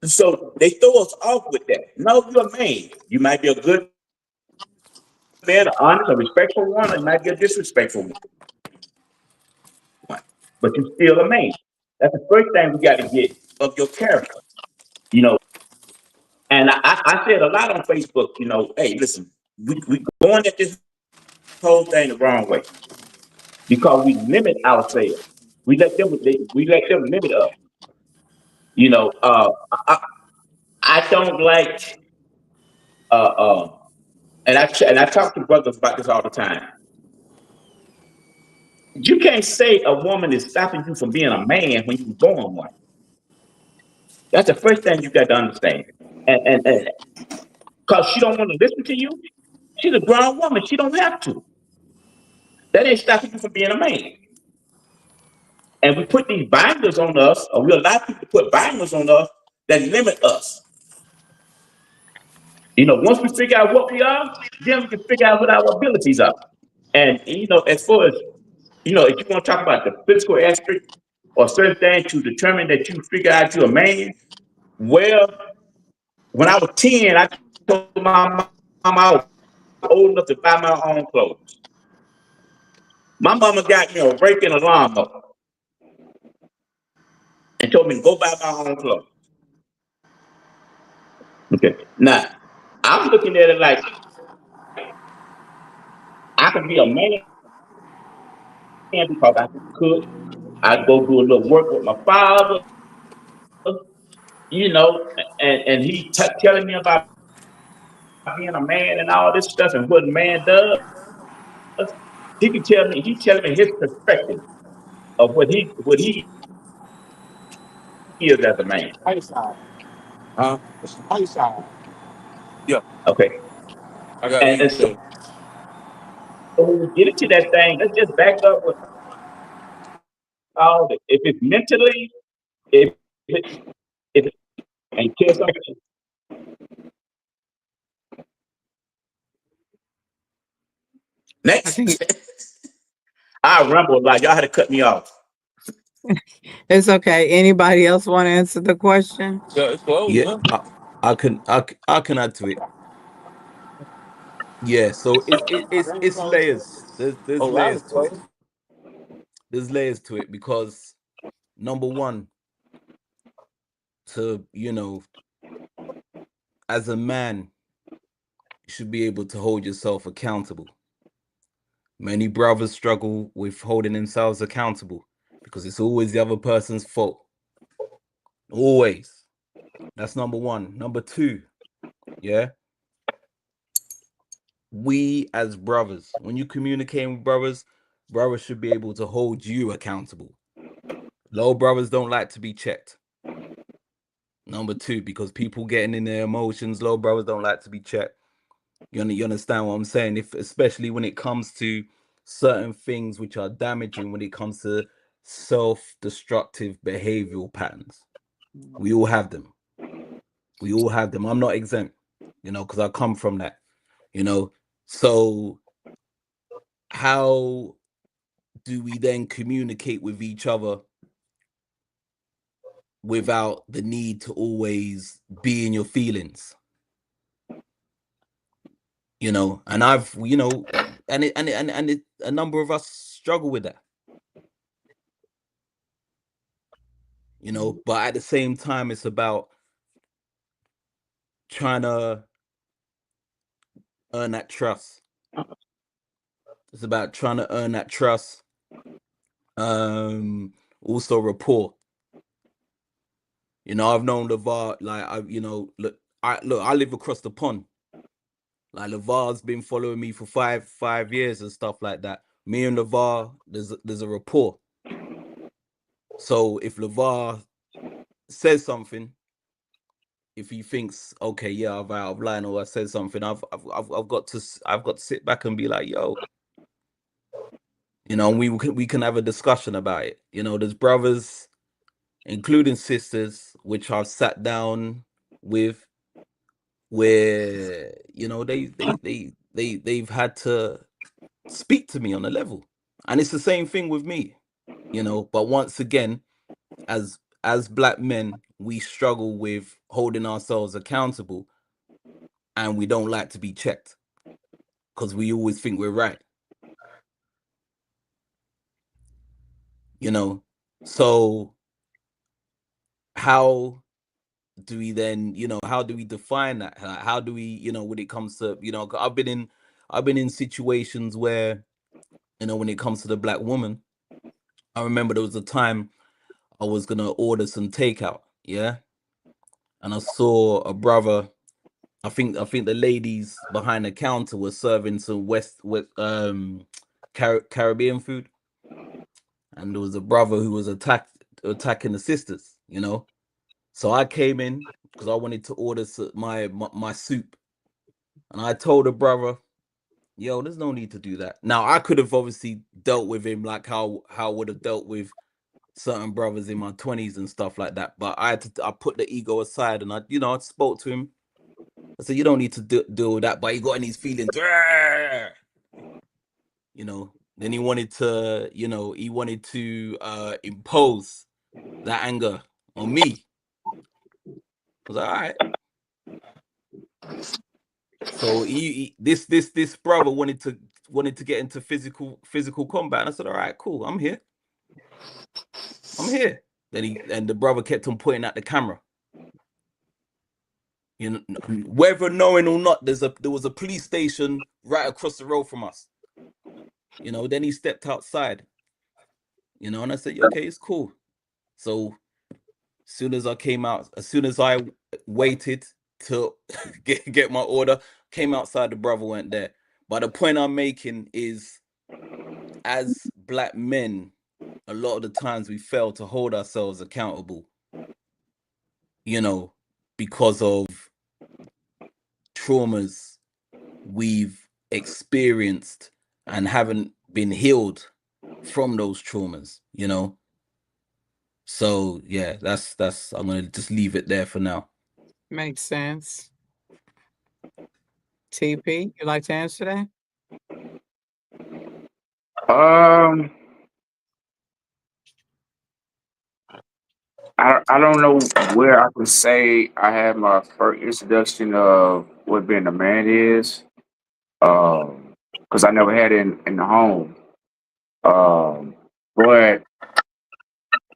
so they throw us off with that. No, you're a man. You might be a good man, an honest, a respectful one, or you might be a disrespectful one, but you're still a man. That's the first thing we got to get of your character. You know, and I said a lot on Facebook. Hey, listen, we going at this whole thing the wrong way because we limit ourselves. We let them limit us. You know, I, I don't like uh, uh, and I talk to brothers about this all the time. You can't say a woman is stopping you from being a man when you were born one. That's the first thing you got to understand. And because she don't want to listen to you, she's a grown woman. She don't have to. That ain't stopping you from being a man. And we put these binders on us, or we allow people to put binders on us that limit us. Once we figure out what we are, then we can figure out what our abilities are. And as far as if you want to talk about the physical aspect or certain things to determine that you figure out you're a man, well, when I was 10, I told my mom I was old enough to buy my own clothes. My mama got me a rake and a lawnmower and told me to go buy my own clothes. Okay. Now, I'm looking at it like I can be a man because I can cook. I go do a little work with my father, you know, and he telling me about being a man and all this stuff and what a man does. He telling me his perspective. of what he is as a man. Huh? Yeah, Okay. I got And leave. so when we get into that thing, let's just back up with all the, if it's mentally, if it, if it, and kill somebody. I Next, think I ramble a lot. Y'all had to cut me off. it's okay. Anybody else want to answer the question? Yeah, it's closed, Yeah, huh? I can add to it. Yeah, so it's layers. There's Oh, that layers was to it. closed. There's layers to it because number one, to as a man, you should be able to hold yourself accountable. Many brothers struggle with holding themselves accountable because it's always the other person's fault. Always. That's number one. Number two, yeah, we as brothers, when you communicate with brothers, brothers should be able to hold you accountable. Low brothers don't like to be checked. Number two, because people getting in their emotions, low brothers don't like to be checked. You understand what I'm saying? If especially when it comes to certain things which are damaging, when it comes to self-destructive behavioral patterns, we all have them. We all have them. I'm not exempt, because I come from that. So how do we then communicate with each other without the need to always be in your feelings? And I've a number of us struggle with that. But at the same time, it's about trying to earn that trust. It's about trying to earn that trust. Also rapport. I've known LeVar, like I live across the pond. Like LeVar's been following me for five years and stuff like that. Me and LeVar, there's a rapport. So if LeVar says something, if he thinks, okay, yeah, I've out of line or I said something, I've got to sit back and be like, yo, and we can have a discussion about it. There's brothers, including sisters, which I've sat down with, where they've had to speak to me on a level, and it's the same thing with me. But once again, as black men, we struggle with holding ourselves accountable, and we don't like to be checked because we always think we're right. So how do we then, how do we define that? How do we, when it comes to, I've been in situations where, when it comes to the black woman, I remember there was a time I was gonna order some takeout, yeah, and I saw a brother. I think the ladies behind the counter were serving some Caribbean food, and there was a brother who was attacking the sisters. So I came in because I wanted to order my soup, and I told the brother, "Yo, there's no need to do that." Now I could have obviously dealt with him like how I would have dealt with certain brothers in my 20s and stuff like that. But I put the ego aside, and I spoke to him. I said, "You don't need to deal with that." But he got in his feelings. Then he wanted to impose that anger on me. I was like, all right. So this brother wanted to get into physical combat. And I said, all right, cool. I'm here. Then the brother kept on pointing at the camera. Whether knowing or not, there was a police station right across the road from us. Then he stepped outside. And I said, okay, it's cool. So as soon as I waited to get my order, came outside, the brother went there. But the point I'm making is, as black men, a lot of the times we fail to hold ourselves accountable, because of traumas we've experienced and haven't been healed from those traumas. So yeah, that's I'm gonna just leave it there for now. Makes sense. TP, you like to answer that? Um, I don't know where I can say I had my first introduction of what being a man is. Because I never had it in the home. But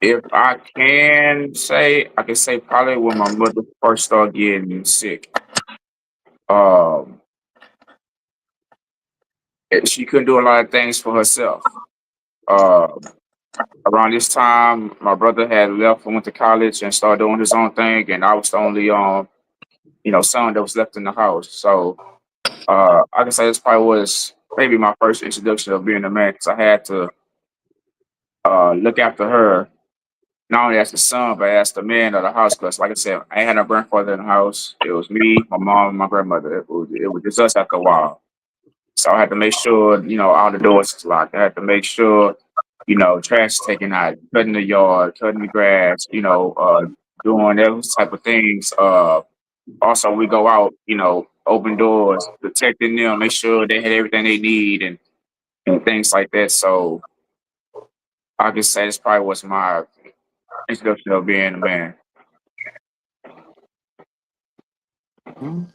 if I can say, I can say probably when my mother first started getting sick. Um, she couldn't do a lot of things for herself. Um, Around this time, my brother had left and went to college and started doing his own thing, and I was the only son that was left in the house. So I can say this probably was maybe my first introduction of being a man because I had to look after her not only as the son but as the man of the house. Because like I said, I had a grandfather in the house. It was me, my mom, and my grandmother. It was just us after a while. So I had to make sure all the doors is locked. I had to make sure trash is taken out, cutting the yard, cutting the grass, doing those type of things. Also, we go out, open doors, protecting them, make sure they had everything they need and things like that. So I can say this probably was my introduction of being a man. Hmm?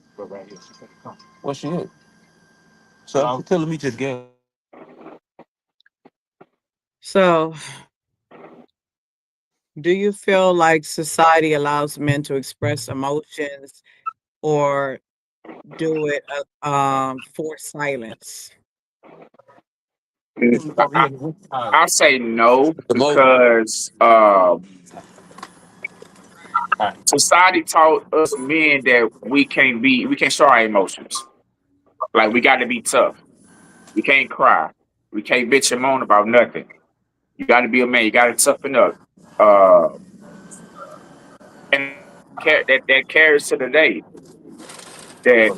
What's she at? So she telling me just get. So, do you feel like society allows men to express emotions or do it for silence? I say no The motor. because society taught us men that we can't show our emotions. Like we got to be tough. We can't cry. We can't bitch and moan about nothing. You got to be a man. You got to toughen up. Uh, and that carries to the day that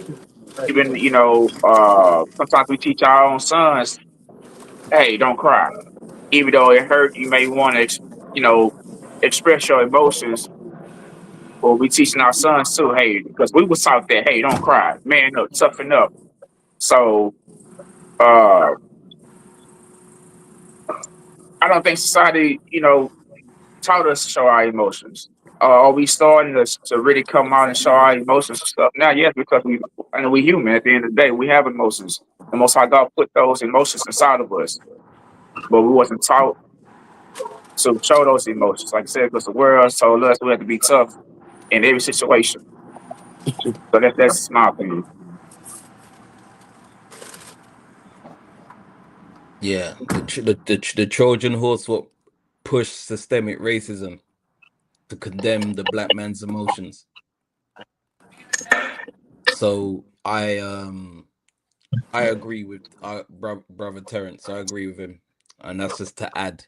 even sometimes we teach our own sons, hey, don't cry. Even though it hurt, you may want to express your emotions. Or we teaching our sons too, hey, because we was taught that, hey, don't cry, man up, toughen up. So uh, I don't think society, taught us to show our emotions. Are we starting to really come out and show our emotions and stuff now? Yes, because we human. At the end of the day, we have emotions. The Most High God put those emotions inside of us, but we wasn't taught to show those emotions. Like I said, because the world told us we had to be tough in every situation. So that's my opinion. Yeah, the Trojan horse what pushed systemic racism to condemn the black man's emotions. So I agree with brother Terrence. I agree with him, and that's just to add,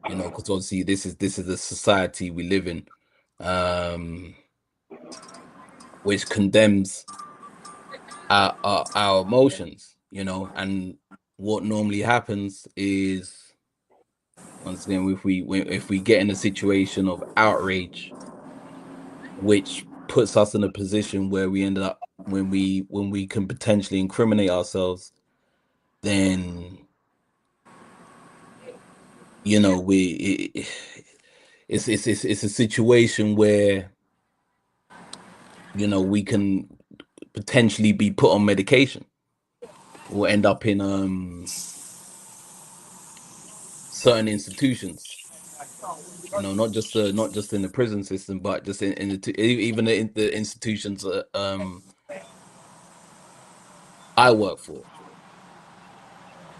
because obviously this is the society we live in, um, which condemns our emotions, and what normally happens is once again if we get in a situation of outrage, which puts us in a position where we ended up when we can potentially incriminate ourselves, then it's a situation where we can potentially be put on medication or end up in certain institutions, not just in the prison system, but just in even in the institutions I work for,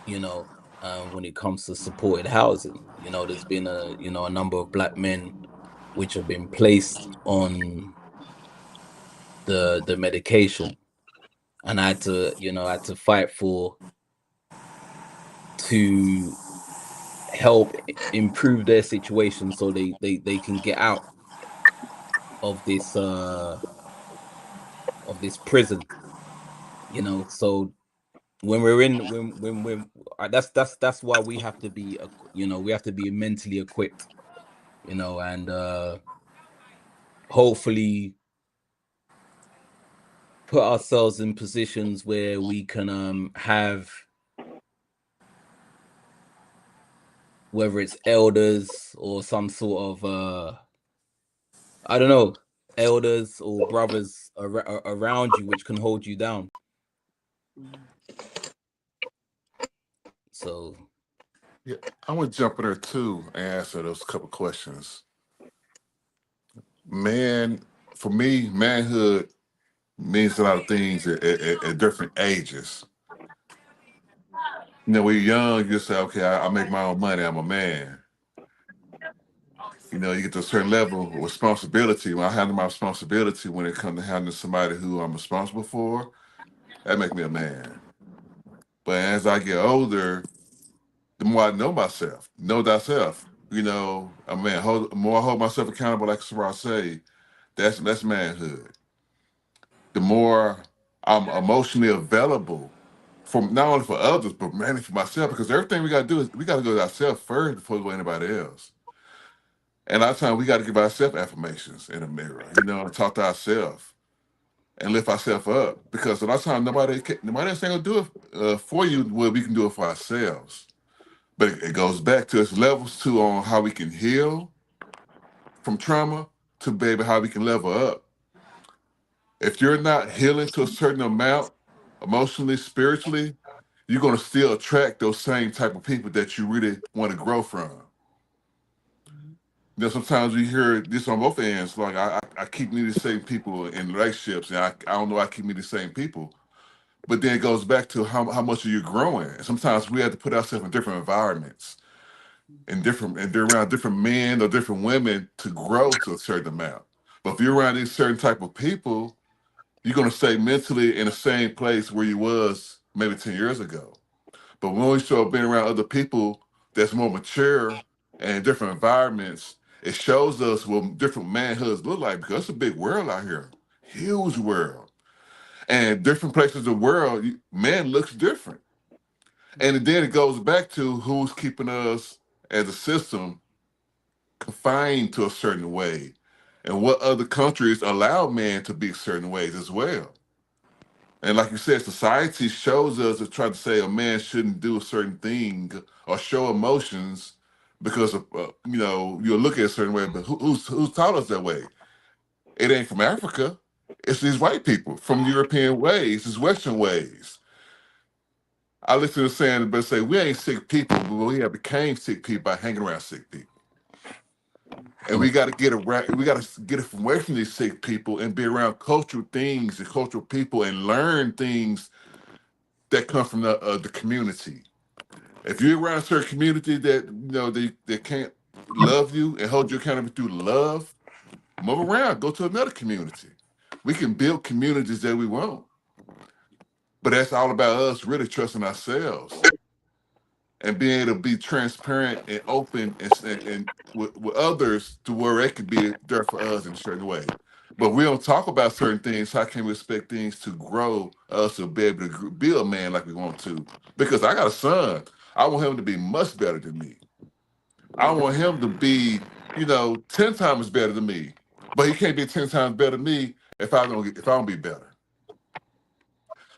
when it comes to supported housing. There's been a number of black men which have been placed on the medication, and I had to fight to help improve their situation so they can get out of this prison, you know. So when we're in when that's why we have to be you know, we have to be mentally equipped, you know, and hopefully put ourselves in positions where we can have, whether it's elders or some sort of I don't know, elders or brothers around you which can hold you down. So Yeah, I want to jump in there too and answer those couple questions. Man, for me, manhood means a lot of things at different ages. You know, when you're young, you say, okay, I make my own money, I'm a man. You know, you get to a certain level of responsibility. When I handle my responsibility when it comes to handling somebody who I'm responsible for, that makes me a man. But as I get older, the more I know myself, know thyself. You know, I mean, the more I hold myself accountable, like Sarah say, that's manhood. The more I'm emotionally available from not only for others, but mainly for myself, because everything we gotta do is we gotta go to ourselves first before we go to anybody else. And a lot of times we gotta give ourselves affirmations in the mirror, you know, and talk to ourselves and lift ourselves up. Because a lot of times nobody else ain't gonna do it for you where we can do it for ourselves. But it goes back to its levels too on how we can heal from trauma to baby how we can level up. If you're not healing to a certain amount, emotionally, spiritually, you're gonna still attract those same type of people that you really want to grow from. You know, sometimes we hear this on both ends, like I keep meeting the same people in relationships, and I don't know I keep meeting the same people. But then it goes back to how much are you growing? And sometimes we have to put ourselves in different environments and they're around different men or different women to grow to a certain amount. But if you're around these certain type of people, you're gonna stay mentally in the same place where you was maybe 10 years ago. But when we start being around other people that's more mature and in different environments, it shows us what different manhoods look like because it's a big world out here, huge world. And different places of the world, man looks different. And then it goes back to who's keeping us as a system confined to a certain way and what other countries allow men to be certain ways as well. And like you said, society shows us to try to say a man shouldn't do a certain thing or show emotions because of you know you'll look at a certain way. But who's taught us that way? It ain't from Africa. It's these white people from European ways, these Western ways. I listen to saying, but say we ain't sick people, but we have became sick people by hanging around sick people. And we got to get around. We got to get away from these sick people and be around cultural things and cultural people and learn things that come from the community. If you're around a certain community that you know they can't love you and hold you accountable through love, move around, go to another community. We can build communities that we want, but that's all about us really trusting ourselves and being able to be transparent and open and with others to where they could be there for us in a certain way. But we don't talk about certain things. How can we expect things to grow us to be able to be a man like we want to? Because I got a son. I want him to be much better than me. I want him to be, you know, 10 times better than me. But he can't be 10 times better than me if I don't be better.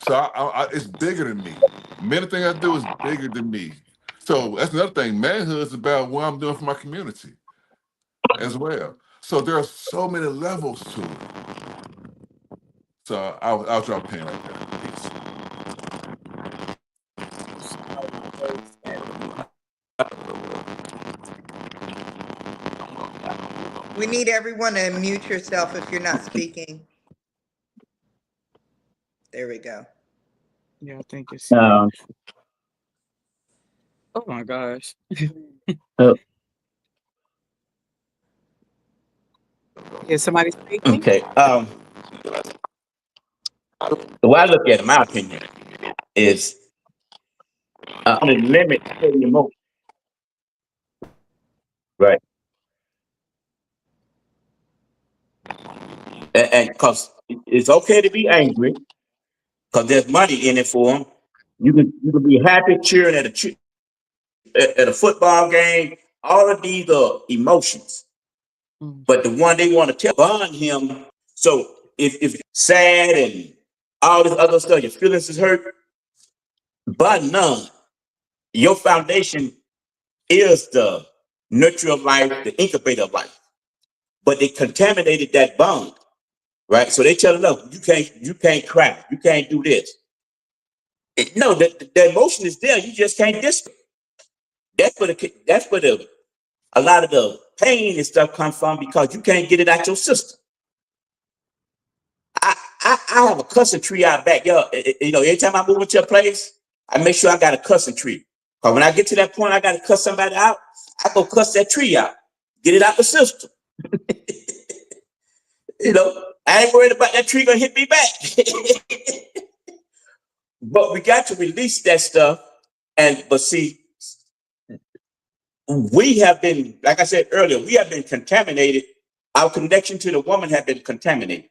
So it's bigger than me. Many things I do is bigger than me. So that's another thing. Manhood is about what I'm doing for my community as well. So there are so many levels to it. So I'll drop a pin right there. Peace. We need everyone to mute yourself if you're not speaking. There we go. Yeah, I think it's. Oh my gosh. uh, Is somebody speaking? Okay. The way I look at it, my opinion is only limit certain emotions. right? And because it's okay to be angry, because there's money in it for them. You can be happy cheering at a football game. All of these are emotions, Mm. but the one they want to tell bond him. So if sad and all this other stuff, your feelings is hurt, but none. Your foundation is the nurture of life, the incubator of life. But they contaminated that bond, right? So they tell them, no, you can't cry, you can't do this. No, the emotion is there. You just can't display. That's where the a lot of the pain and stuff comes from because you can't get it out your system. I have a cussing tree out back. Every time I move into a place, I make sure I got a cussing tree. Because when I get to that point, I got to cuss somebody out. I go cuss that tree out, get it out the system. I ain't worried about that tree gonna hit me back. But we got to release that stuff. But see, we have been, like I said earlier, we have been contaminated. Our connection to the woman has been contaminated.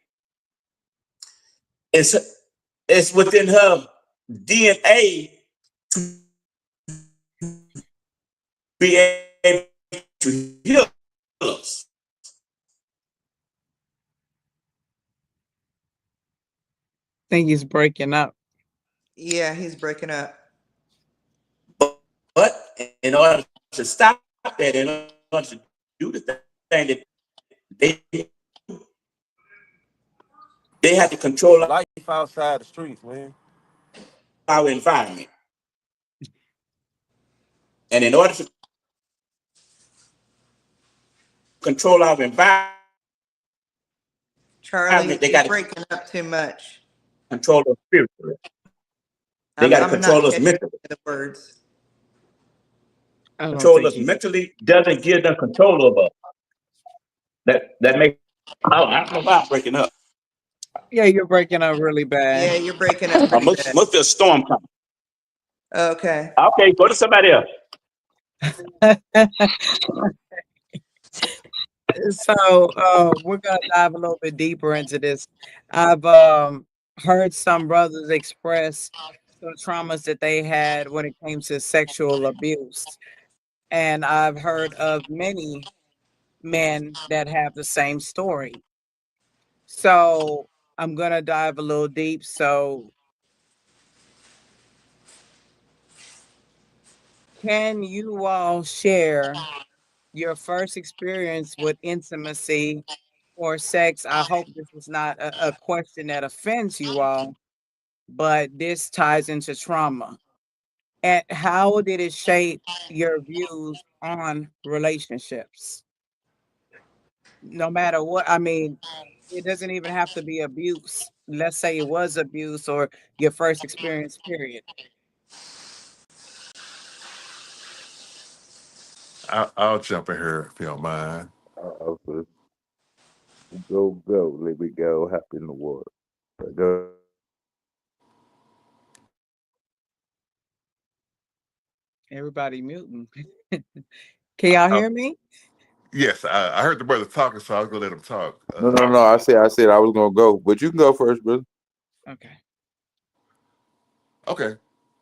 It's it's within her DNA to be able to heal us. I think he's breaking up. Yeah, he's breaking up. But in order to stop that, in order to do the thing that they they have to control Life outside the streets, man. our environment. And in order to control our environment, Charlie, they you're got to breaking up too much. control us spiritually. They got to I'm not control us catching mentally. the words. I don't Control think us he. mentally doesn't give them control over us. That makes. Oh, I don't know why I'm breaking up. Yeah, you're breaking up really Yeah, bad. you're breaking up pretty bad. Must be a storm coming. Okay. Okay, go to somebody else. So we're gonna dive a little bit deeper into this. I've heard some brothers express some traumas that they had when it came to sexual abuse, and I've heard of many men that have the same story. So I'm gonna dive a little deep. So can you all share your first experience with intimacy or sex? I hope this is not a question that offends you all, but this ties into trauma. And how did it shape your views on relationships? No matter what, I mean, it doesn't even have to be abuse. Let's say it was abuse or your first experience, period. I'll jump in here if you don't mind. Also, go, let me go, happy in the world. Go. Everybody muting. Can y'all Uh, hear me? yes, I heard the brother talking, so I was gonna let him talk. No. I said I was gonna go, but you can go first, brother. Okay. Okay,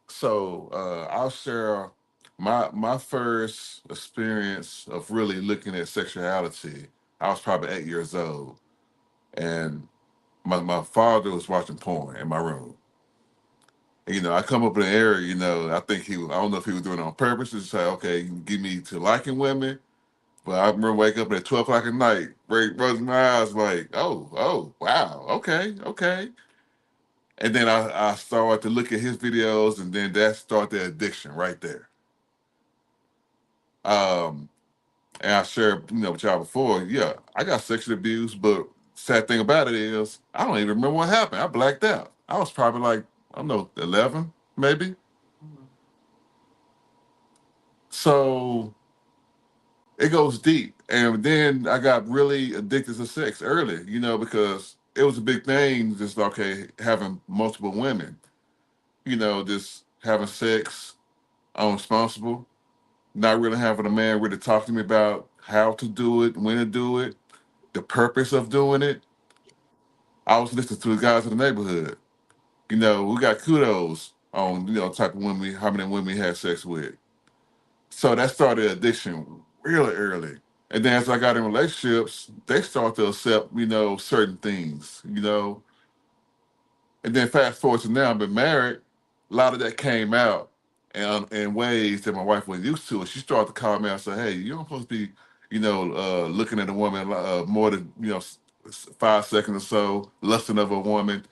so I'll share my first experience of really looking at sexuality. I was probably 8 years old, and my father was watching porn in my room. And, I come up in an area, I think I don't know if he was doing it on purpose to say, okay, you can get me to liking women. But I remember waking up at 12 o'clock at night, rolling my eyes like, oh, wow, okay. And then I started to look at his videos, and then that started the addiction right there. Um, and I shared, with y'all before, yeah, I got sexually abused, but sad thing about it is I don't even remember what happened. I blacked out. I was probably like, I don't know, 11, maybe. Mhm. So it goes deep. And then I got really addicted to sex early, because it was a big thing, just okay, having multiple women, just having sex unresponsible, not really having a man really talk to me about how to do it, when to do it, the purpose of doing it. I was listening to the guys in the neighborhood. We got kudos on, type of women, how many women we had sex with. So that started addiction really early. And then as I got in relationships, they start to accept, certain things, And then fast forward to now, I've been married. A lot of that came out in ways that my wife wasn't used to. And she started to call me out and say, hey, you don't supposed to be, looking at a woman more than, 5 seconds or so, lusting of a woman.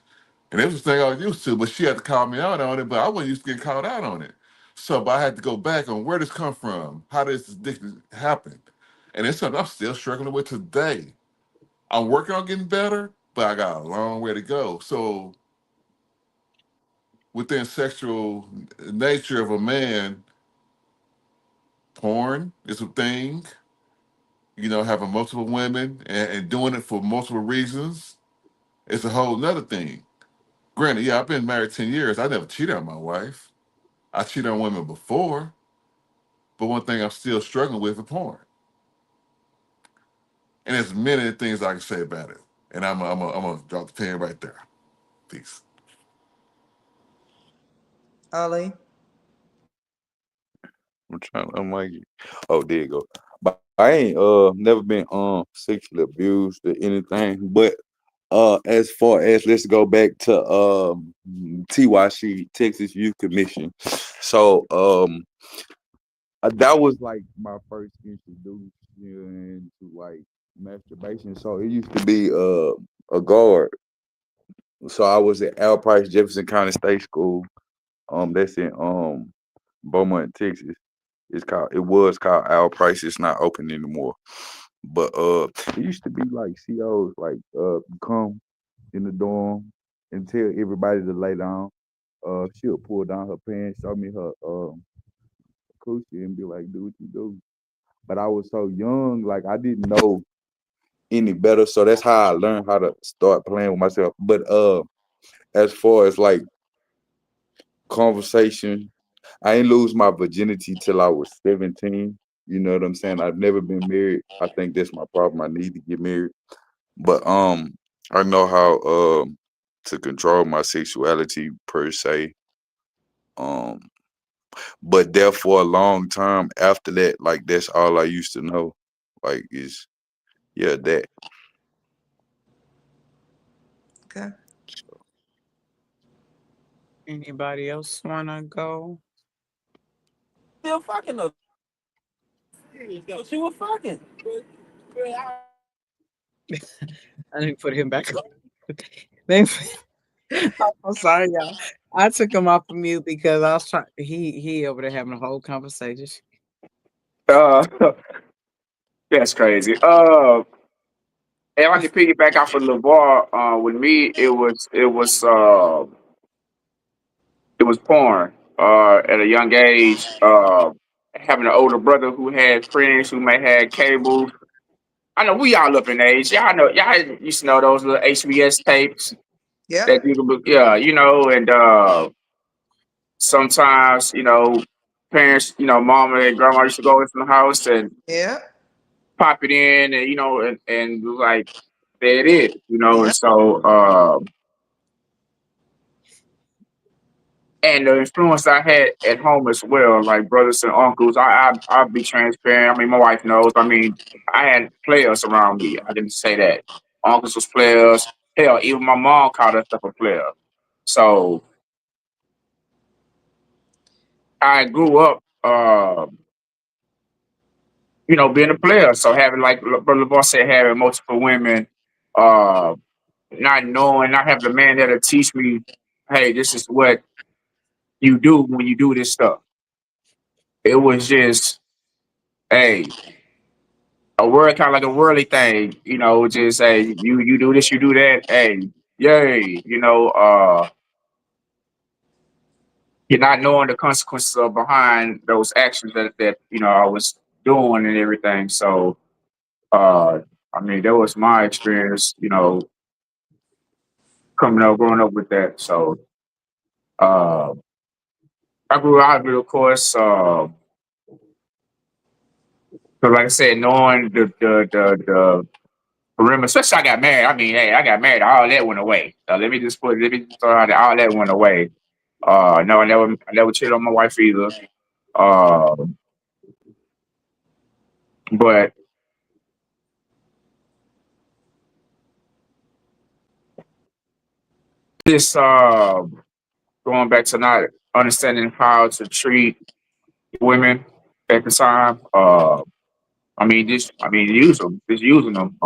And it was the thing I was used to, but she had to call me out on it, but I wasn't used to getting called out on it. But I had to go back on where this come from, how did this addiction happen? And it's something I'm still struggling with today. I'm working on getting better, but I got a long way to go. So within sexual nature of a man, porn is a thing, having multiple women and doing it for multiple reasons. It's a whole nother thing. Granted, yeah, I've been married 10 years. I never cheated on my wife. I cheated on women before, but one thing I'm still struggling with is porn. And there's many things I can say about it. And I'm gonna drop the pen right there. Peace. Ali. I'm trying to unmic you. Oh, there you go. But I ain't never been sexually abused or anything. But as far as, let's go back to TYC, Texas Youth Commission. So that was like my first introduction into like masturbation. So it used to be a guard. So I was at Al Price Jefferson County State School. That's in Beaumont, Texas. It was called Al Price. It's not open anymore. But it used to be like COs like come in the dorm and tell everybody to lay down. She'll pull down her pants, show me her coochie, and be like, "Do what you do." But I was so young, like I didn't know any better. So that's how I learned how to start playing with myself. But as far as like conversation, I ain't lose my virginity till I was 17. You know what I'm saying? I've never been married. I think that's my problem. I need to get married. But I know how to control my sexuality per se. Um but there for a long time after that, like that's all I used to know. Like is yeah, that. Okay. Anybody else wanna go? Still fucking her. She was fucking. I didn't put him back on. They- I'm sorry, y'all. I took him off of mute because I was trying. He over there having a whole conversation. Uh, that's crazy. If I can piggyback off of LeVar, with me, it was porn. At a young age, having an older brother who had friends who may have cable. I know we all up in age. Y'all used to know those little HBS tapes Yeah. that you could, yeah, and sometimes, parents, mom and grandma used to go into the house and Yeah. pop it in and, and like, there it is, and Yeah. so, and the influence I had at home as well, like brothers and uncles, I'll be transparent. I mean, my wife knows. I mean, I had players around me. I didn't say that. Uncles was players. Hell, even my mom called herself a player. So I grew up, being a player. So having, like Brother Boss said, having multiple women, uh, not knowing, not having a man that'll teach me, hey, this is what you do when you do this stuff. It was just, hey, a word kind of like a worldly thing, just say you do this, you do that, hey, yay, you're not knowing the consequences of behind those actions that I was doing and everything. So I mean that was my experience, growing up with that. So uh I grew out of it, of course. So like I said, knowing the perimeter, especially I got married. I mean, hey, I got married, all that went away. Let me just throw out there, all that went away. No, I never cheated on my wife either. Uh, but this going back to not understanding how to treat women at the time. Just using them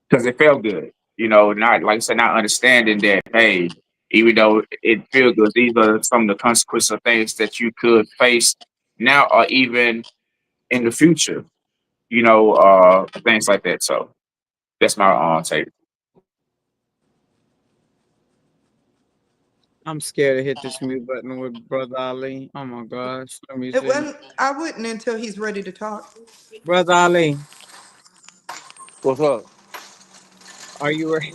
because it felt good. You know, not like I said, not understanding that hey, even though it feels good, these are some of the consequences of things that you could face now or even in the future. You know, things like that. So that's my take. I'm scared to hit this mute button with Brother Ali. Oh my gosh. Let me It see. wasn't. I wouldn't until he's ready to talk. Brother Ali, What's up? are you ready?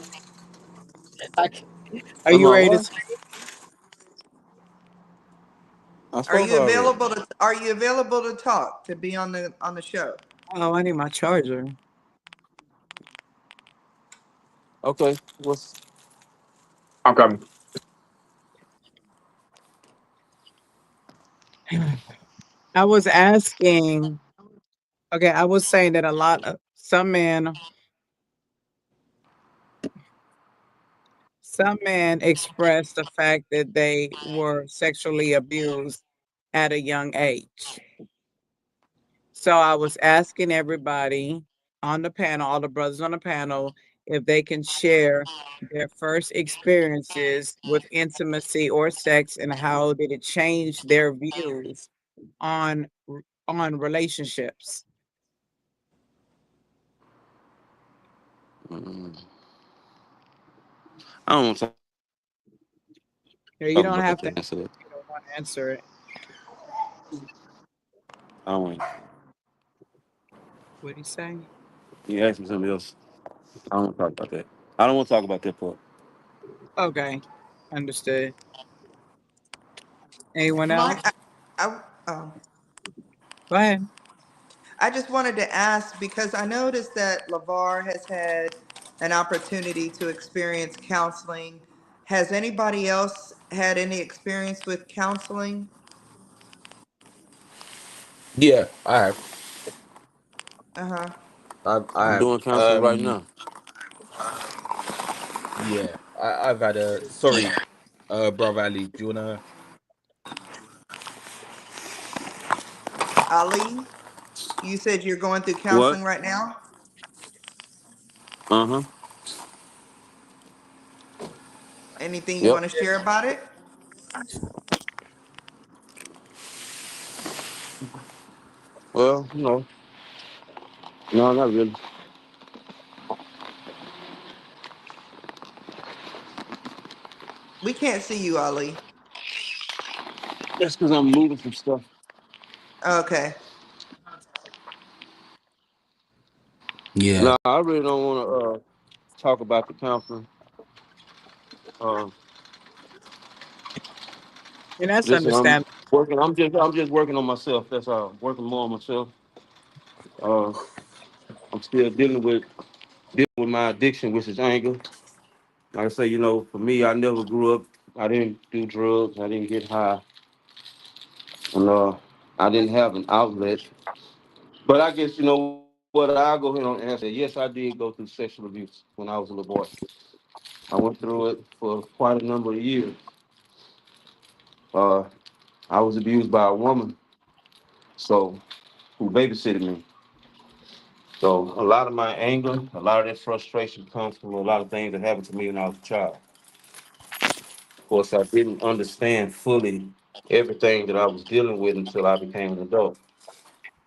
Are Am you I ready to what? speak? I Are spoke you already. available to? Are you available to talk to be on the show? Oh, I need my charger. Okay. What's I'm coming. I was asking, okay, I was saying that some men express the fact that they were sexually abused at a young age. So I was asking everybody on the panel, all the brothers on the panel, if they can share their first experiences with intimacy or sex and how did it change their views on on relationships. mm, I don't want to You know, you talk don't about have to that. Answer that. you don't want to answer it. I don't want. What do you say? You ask me something else. I don't want to talk about that. I don't want to talk about that part. Okay, understood. Anyone My, else? oh, Go ahead. I just wanted to ask because I noticed that LeVar has had an opportunity to experience counseling. Has anybody else had any experience with counseling? Yeah, I have. Uh huh. I I'm have. doing counseling right now. Yeah, I've had a sorry, brother Ali. Do you wanna? Ali, you said you're going through What? counseling right now. Uh huh. Anything you Yep. want to share about it? Well, no, not really. We can't see you, Ali. That's because I'm moving some stuff. Okay. Yeah, No, I really don't want to talk about the counseling. Uh, And that's listen, I'm understandable. working. I'm just working on myself. That's all. Working more on myself. Uh, I'm still dealing with my addiction, which is anger. Like I say, for me, I never grew up. I didn't do drugs. I didn't get high, and I didn't have an outlet. But I guess you know what? I'll go ahead and answer. Yes, I did go through sexual abuse when I was a little boy. I went through it for quite a number of years. Uh, I was abused by a woman, so who babysitted me. So a lot of my anger, a lot of that frustration comes from a lot of things that happened to me when I was a child. Of course, I didn't understand fully everything that I was dealing with until I became an adult.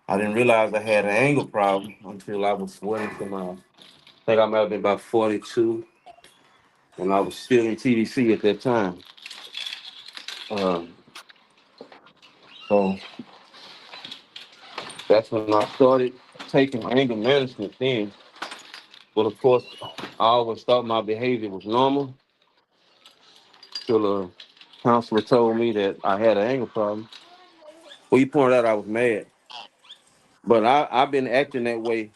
I didn't realize I had an anger problem until I was well into I think I might have been about 42, and I was still in TDC at that time. Um, so that's when I started taking anger management then. But of course, I always thought my behavior was normal till a counselor told me that I had an anger problem. Well, you pointed out I was mad. But I've been acting that way,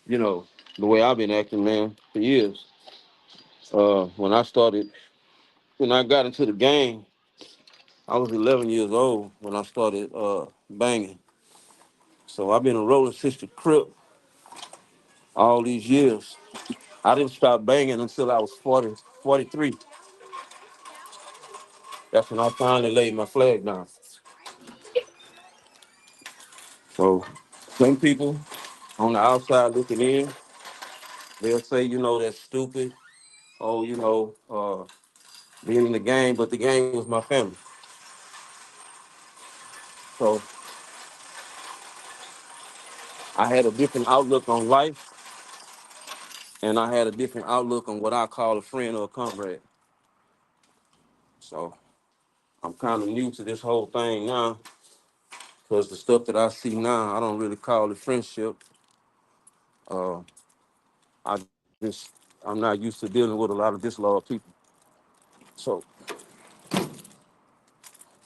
you know, the way I've been acting, man, for years. When I started, when I got into the game, I was 11 years old when I started banging. So I've been a rolling since the crib all these years. I didn't stop banging until I was 40, 43. That's when I finally laid my flag down. So some people on the outside looking in, they'll say, you know, that's stupid. Oh, you know, being in the game, but the game was my family. So I had a different outlook on life, and I had a different outlook on what I call a friend or a comrade. So I'm kind of new to this whole thing now, because the stuff that I see now, I don't really call it friendship. Uh, I just, I'm not used to dealing with a lot of disloyal people. So,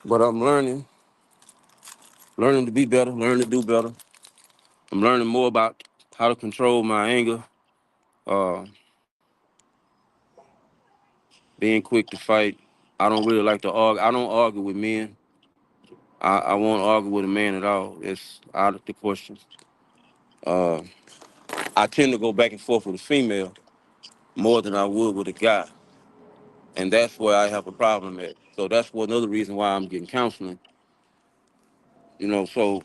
but I'm learning to be better, learning to do better. I'm learning more about how to control my anger, uh, being quick to fight. I don't really like to argue. I don't argue with men. I won't argue with a man at all. It's out of the question. Uh, I tend to go back and forth with a female more than I would with a guy, and that's where I have a problem at. So that's one other reason why I'm getting counseling. You know, so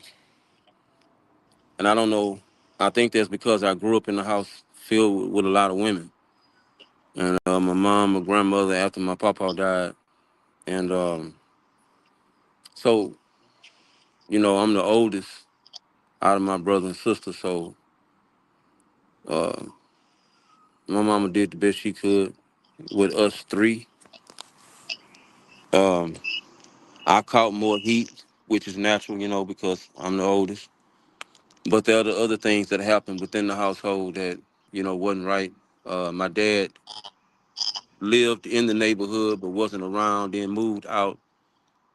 and I don't know. I think that's because I grew up in a house filled with a lot of women, and my mom, my grandmother after my papa died, and so I'm the oldest out of my brother and sister. So uh, my mama did the best she could with us three. Um, I caught more heat, which is natural, because I'm the oldest. But there are the other things that happened within the household that wasn't right. My dad lived in the neighborhood but wasn't around. Then moved out,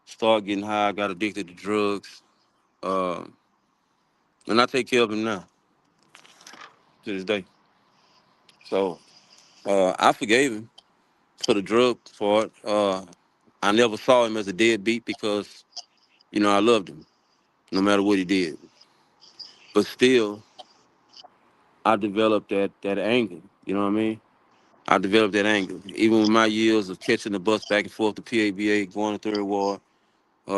started getting high, got addicted to drugs, uh, and I take care of him now to this day. So I forgave him for the drug part. I never saw him as a deadbeat because I loved him no matter what he did. But still, I developed that anger. You know what I mean? I developed that anger. Even with my years of catching the bus back and forth to PABA, going to Third Ward,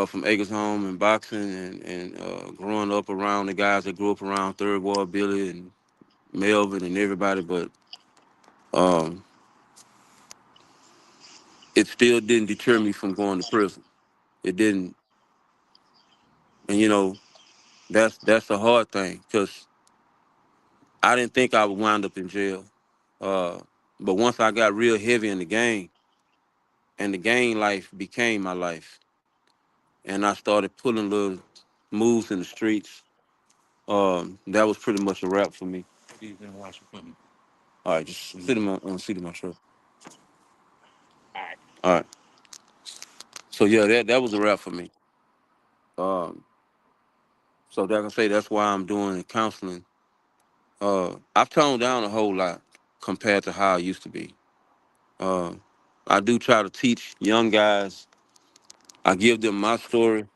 from Acres Home and boxing and growing up around the guys that grew up around Third Ward, Billy and Melvin and everybody, but um, it still didn't deter me from going to prison. It didn't, and that's a hard thing because I didn't think I would wind up in jail. Uh, but once I got real heavy in the game, and the gang life became my life, and I started pulling little moves in the streets. That was pretty much a wrap for me. All right, just sit in my seat in my truck. All right. So yeah, that was a wrap for me. Um, so like I say, that's why I'm doing counseling. I've toned down a whole lot compared to how I used to be. Uh, I do try to teach young guys. I give them my story.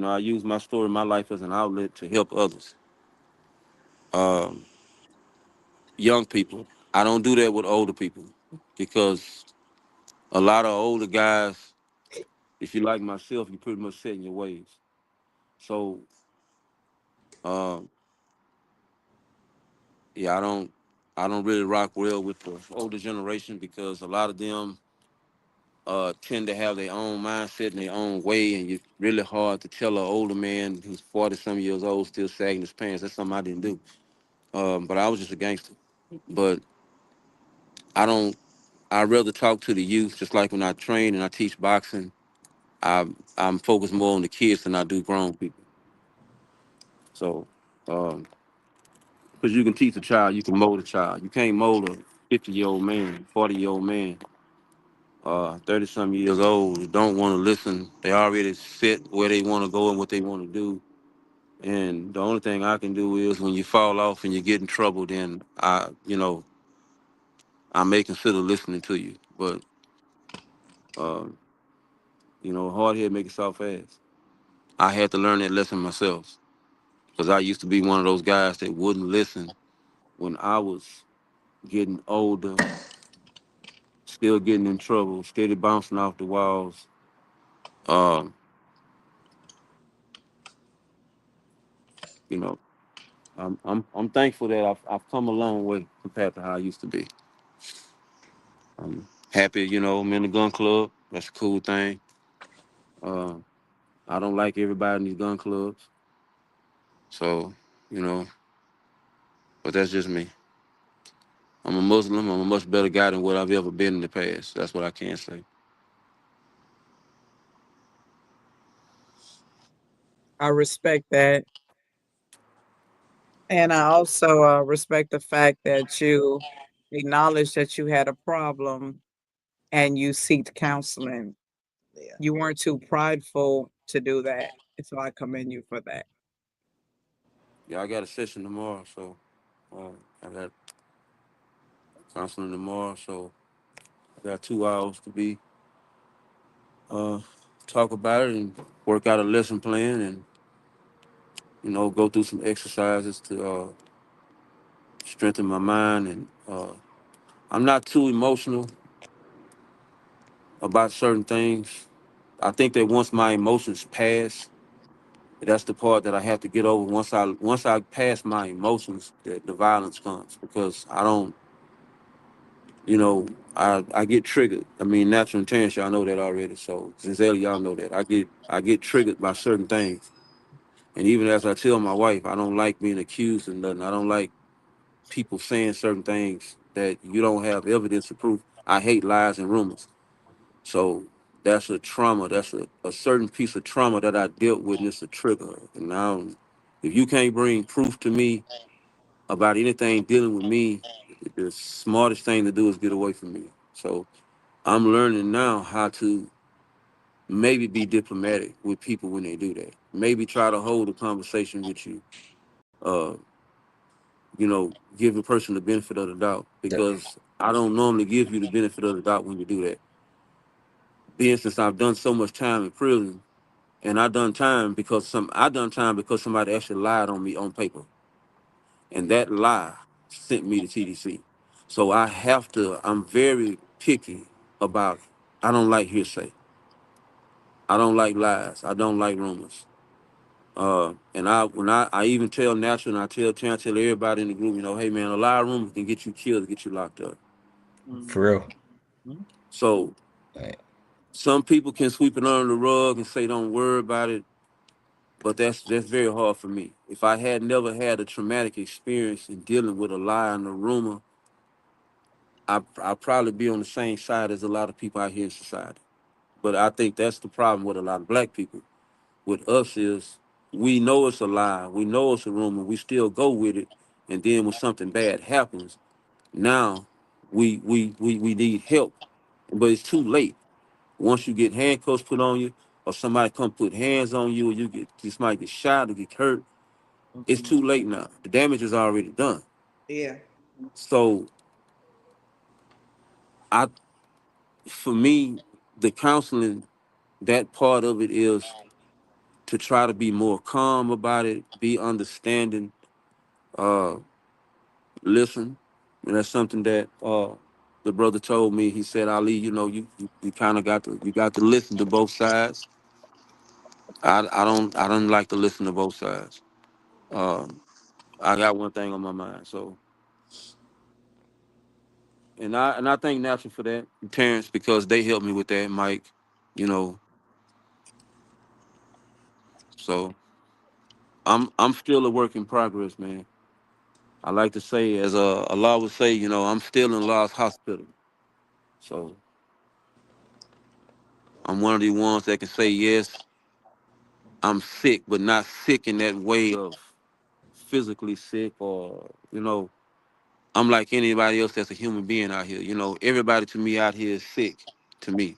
I use my story, my life as an outlet to help others. Um, Young people. I don't do that with older people because a lot of older guys, if you like myself, you pretty much set in your ways. So, um, yeah, I don't really rock well with the older generation because a lot of them tend to have their own mindset and their own way, and it's really hard to tell an older man who's 40 some years old still sagging his pants. That's something I didn't do. But I was just a gangster. But I don't. I rather talk to the youth, just like when I train and I teach boxing. I'm focused more on the kids than I do grown people. So, because you can teach a child, you can mold a child. You can't mold a 50-year-old man, 40-year-old man, 30 some years old who don't want to listen. They already set where they want to go and what they want to do. And the only thing I can do is when you fall off and you get in trouble, then I may consider listening to you. But um, hard head make it soft fast. I had to learn that lesson myself because I used to be one of those guys that wouldn't listen when I was getting older, still getting in trouble, steady bouncing off the walls. Um, you know, I'm thankful that I've come a long way compared to how I used to be. I'm happy, I'm in the gun club. That's a cool thing. Uh, I don't like everybody in these gun clubs, so you know, but that's just me. I'm a Muslim. I'm a much better guy than what I've ever been in the past. That's what I can say. I respect that. And I also respect the fact that you acknowledge that you had a problem and you seeked counseling. Yeah. You weren't too prideful to do that. And so I commend you for that. Yeah, I got a session tomorrow, so I got counseling tomorrow, so I got 2 hours to be uh, talk about it and work out a lesson plan and go through some exercises to strengthen my mind. And I'm not too emotional about certain things. I think that once my emotions pass, that's the part that I have to get over. Once I pass my emotions, the violence comes because I don't, you know, I get triggered. I mean, natural and Terrence, y'all know that already. So sincerely, y'all know that I get triggered by certain things. And even as I tell my wife, I don't like being accused of nothing. I don't like people saying certain things that you don't have evidence to prove. I hate lies and rumors. So that's a trauma. That's a certain piece of trauma that I dealt with, and it's a trigger. And now, if you can't bring proof to me about anything dealing with me, the smartest thing to do is get away from me. So I'm learning now how to maybe be diplomatic with people when they do that. Maybe try to hold a conversation with you. Uh, give a person the benefit of the doubt because I don't normally give you the benefit of the doubt when you do that. Being since I've done so much time in prison, and I done time because somebody actually lied on me on paper, and that lie sent me to TDC. So I'm very picky about. I don't like hearsay. I don't like lies. I don't like rumors. And I even tell Natural and I tell everybody in the group, hey man, a lie of rumors can get you killed, get you locked up. For real. So some people can sweep it under the rug and say don't worry about it, but that's very hard for me. If I had never had a traumatic experience in dealing with a lie and a rumor, I'd probably be on the same side as a lot of people out here in society. But I think that's the problem with a lot of black people. With us is we know it's a lie, we know it's a rumor, we still go with it, and then when something bad happens, now we need help, but it's too late. Once you get handcuffs put on you, or somebody come put hands on you, or you might get shot or get hurt, it's too late now. The damage is already done. Yeah. So I, for me, the counseling, that part of it is to try to be more calm about it, be understanding, uh, listen. And that's something that the brother told me. He said, Ali, you kind of got to listen to both sides. I don't like to listen to both sides. Um, I got one thing on my mind. So, and I thank Natural for that, Terrence, because they helped me with that, Mike. You know, so I'm still a work in progress, man. I like to say, as Allah would say, I'm still in Allah's hospital. So I'm one of the ones that can say, yes, I'm sick, but not sick in that way of physically sick or, I'm like anybody else that's a human being out here. Everybody to me out here is sick to me.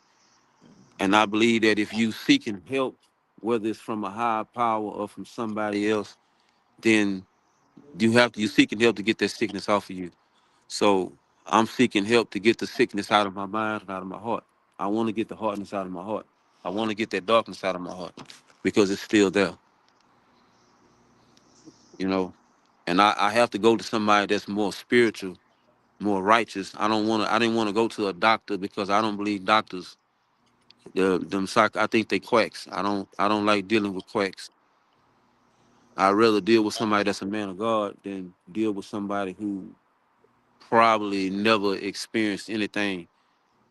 And I believe that if you seeking help, whether it's from a higher power or from somebody else, then you seeking help to get that sickness off of you. So I'm seeking help to get the sickness out of my mind and out of my heart. I want to get the hardness out of my heart. I want to get that darkness out of my heart because it's still there, you know. And I have to go to somebody that's more spiritual, more righteous. I didn't want to go to a doctor because I don't believe doctors. I think they quacks. I don't like dealing with quacks. I'd rather deal with somebody that's a man of God than deal with somebody who probably never experienced anything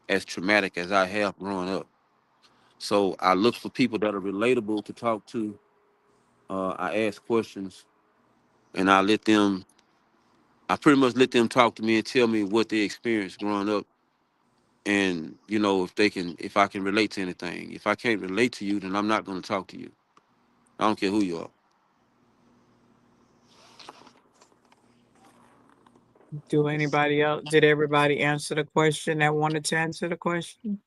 as traumatic as I have growing up. So I look for people that are relatable to talk to. I ask questions and I pretty much let them talk to me and tell me what they experienced growing up. And, if I can relate to anything. If I can't relate to you, then I'm not going to talk to you. I don't care who you are. Do anybody else? Did everybody answer the question that wanted to answer the question?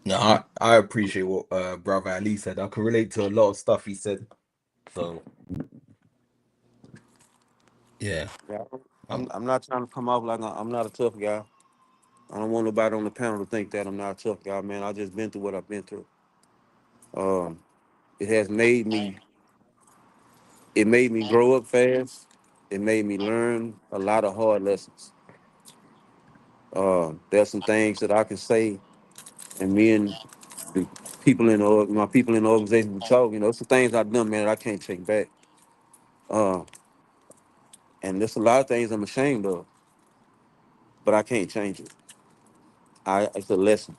No, I appreciate what brother Ali said. I can relate to a lot of stuff he said. So yeah. Yeah. Um, I'm not trying to come off like I'm not a tough guy. I don't want nobody on the panel to think that I'm not a tough guy, man. I just been through what I've been through. Um, it has made me grow up fast. It made me learn a lot of hard lessons. There's some things that I can say, and me and the my people in the organization we talk. Some things I've done, man, that I can't take back. Uh, and there's a lot of things I'm ashamed of, but I can't change it. It's a lesson.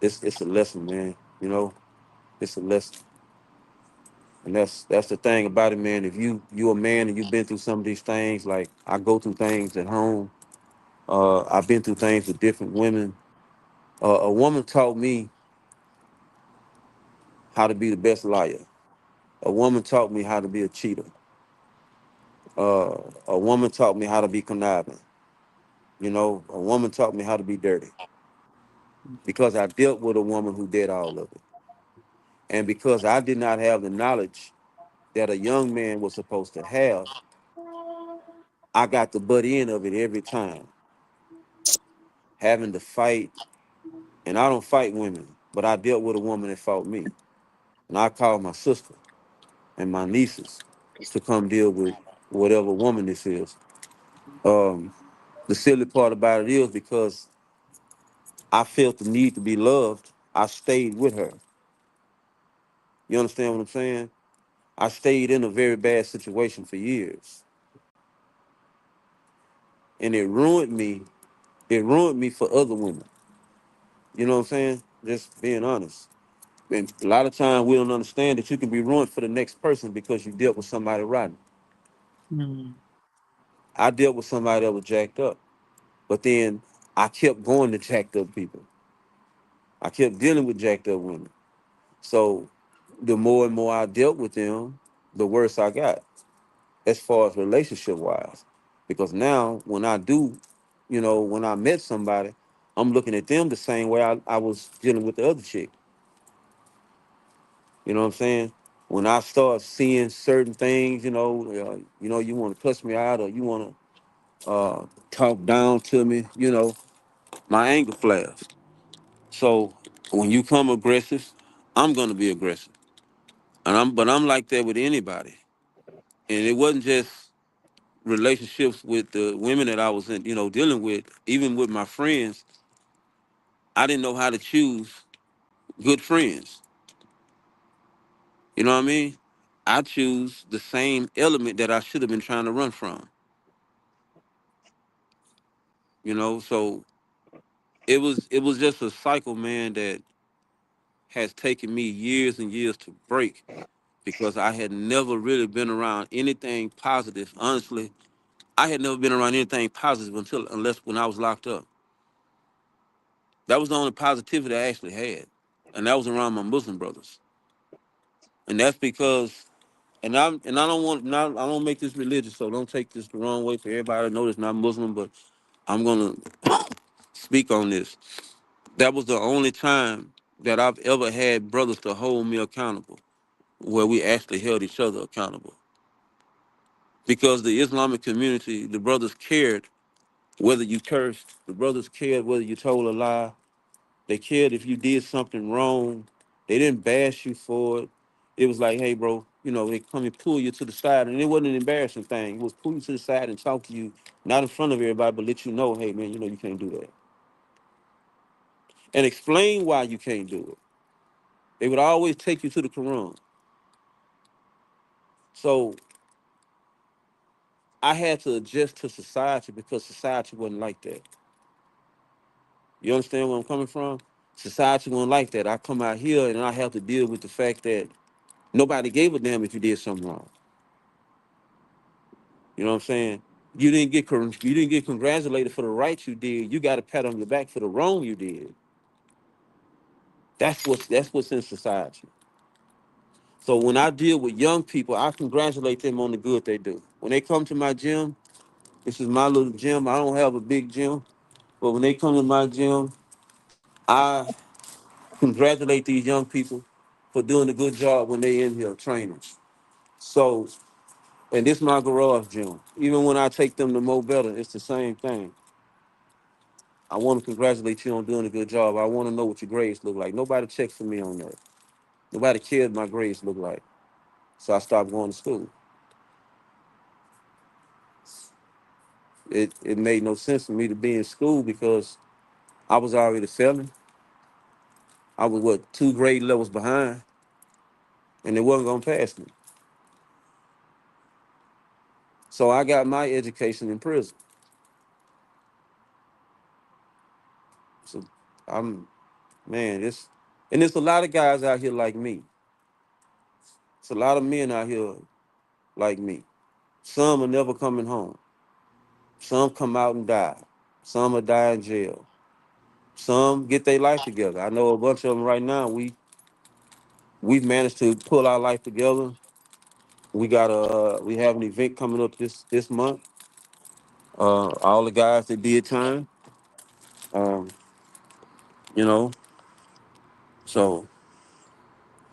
It's a lesson, man. It's a lesson. And that's the thing about it, man. If you a man and you've been through some of these things, like I go through things at home. I've been through things with different women. A woman taught me how to be the best liar. A woman taught me how to be a cheater. A woman taught me how to be conniving. A woman taught me how to be dirty because I dealt with a woman who did all of it. And because I did not have the knowledge that a young man was supposed to have, I got the butt end of it every time, having to fight. And I don't fight women, but I dealt with a woman that fought me. And I called my sister and my nieces to come deal with whatever woman this is. Um, the silly part about it is because I felt the need to be loved, I stayed with her. You understand what I'm saying? I stayed in a very bad situation for years. And it ruined me. It ruined me for other women. You know what I'm saying? Just being honest. And a lot of times we don't understand that you can be ruined for the next person because you dealt with somebody rotten. Mm. I dealt with somebody that was jacked up. But then I kept going to jacked up people. I kept dealing with jacked up women. So the more and more I dealt with them, the worse I got as far as relationship wise. Because now when I met somebody, I'm looking at them the same way I was dealing with the other chick. You know what I'm saying? When I start seeing certain things, you want to cuss me out or you want to talk down to me, my anger flares. So when you come aggressive, I'm gonna be aggressive, but I'm like that with anybody. And it wasn't just relationships with the women that I was in, dealing with. Even with my friends, I didn't know how to choose good friends. You know what I mean? I choose the same element that I should have been trying to run from. So it was just a cycle, man, that has taken me years and years to break because I had never really been around anything positive. Honestly, I had never been around anything positive unless when I was locked up. That was the only positivity I actually had, and that was around my Muslim brothers. And that's because, and I don't I don't make this religious, so don't take this the wrong way for everybody. I know it's not Muslim, but I'm gonna speak on this. That was the only time that I've ever had brothers to hold me accountable, where we actually held each other accountable. Because the Islamic community, the brothers cared whether you cursed, the brothers cared whether you told a lie, they cared if you did something wrong. They didn't bash you for it. It was like, hey, bro, they come and pull you to the side, and it wasn't an embarrassing thing. It was pull you to the side and talk to you, not in front of everybody, but let you know, hey, man, you can't do that, and explain why you can't do it. They would always take you to the Quran. So I had to adjust to society because society wasn't like that. You understand where I'm coming from? Society wasn't like that. I come out here and I have to deal with the fact that nobody gave a damn if you did something wrong. You know what I'm saying? You didn't get congratulated for the right you did. You got a pat on your back for the wrong you did. That's what's in society. So when I deal with young people, I congratulate them on the good they do. When they come to my gym, this is my little gym. I don't have a big gym, but when they come to my gym, I congratulate these young people for doing a good job when they in here training. So, and this my garage gym. Even when I take them to Mo Better, it's the same thing. I want to congratulate you on doing a good job. I want to know what your grades look like. Nobody checked for me on that. Nobody cared my grades look like. So I stopped going to school. It made no sense for me to be in school because I was already failing. I was what, 2 grade levels behind, and they wasn't gonna pass me. So I got my education in prison. So I'm man, it's a lot of guys out here like me. It's a lot of men out here like me. Some are never coming home. Some come out and die. Some will die in jail. Some get their life together. I know a bunch of them right now. We've managed to pull our life together. We have an event coming up this month. All the guys that did time, um, you know. So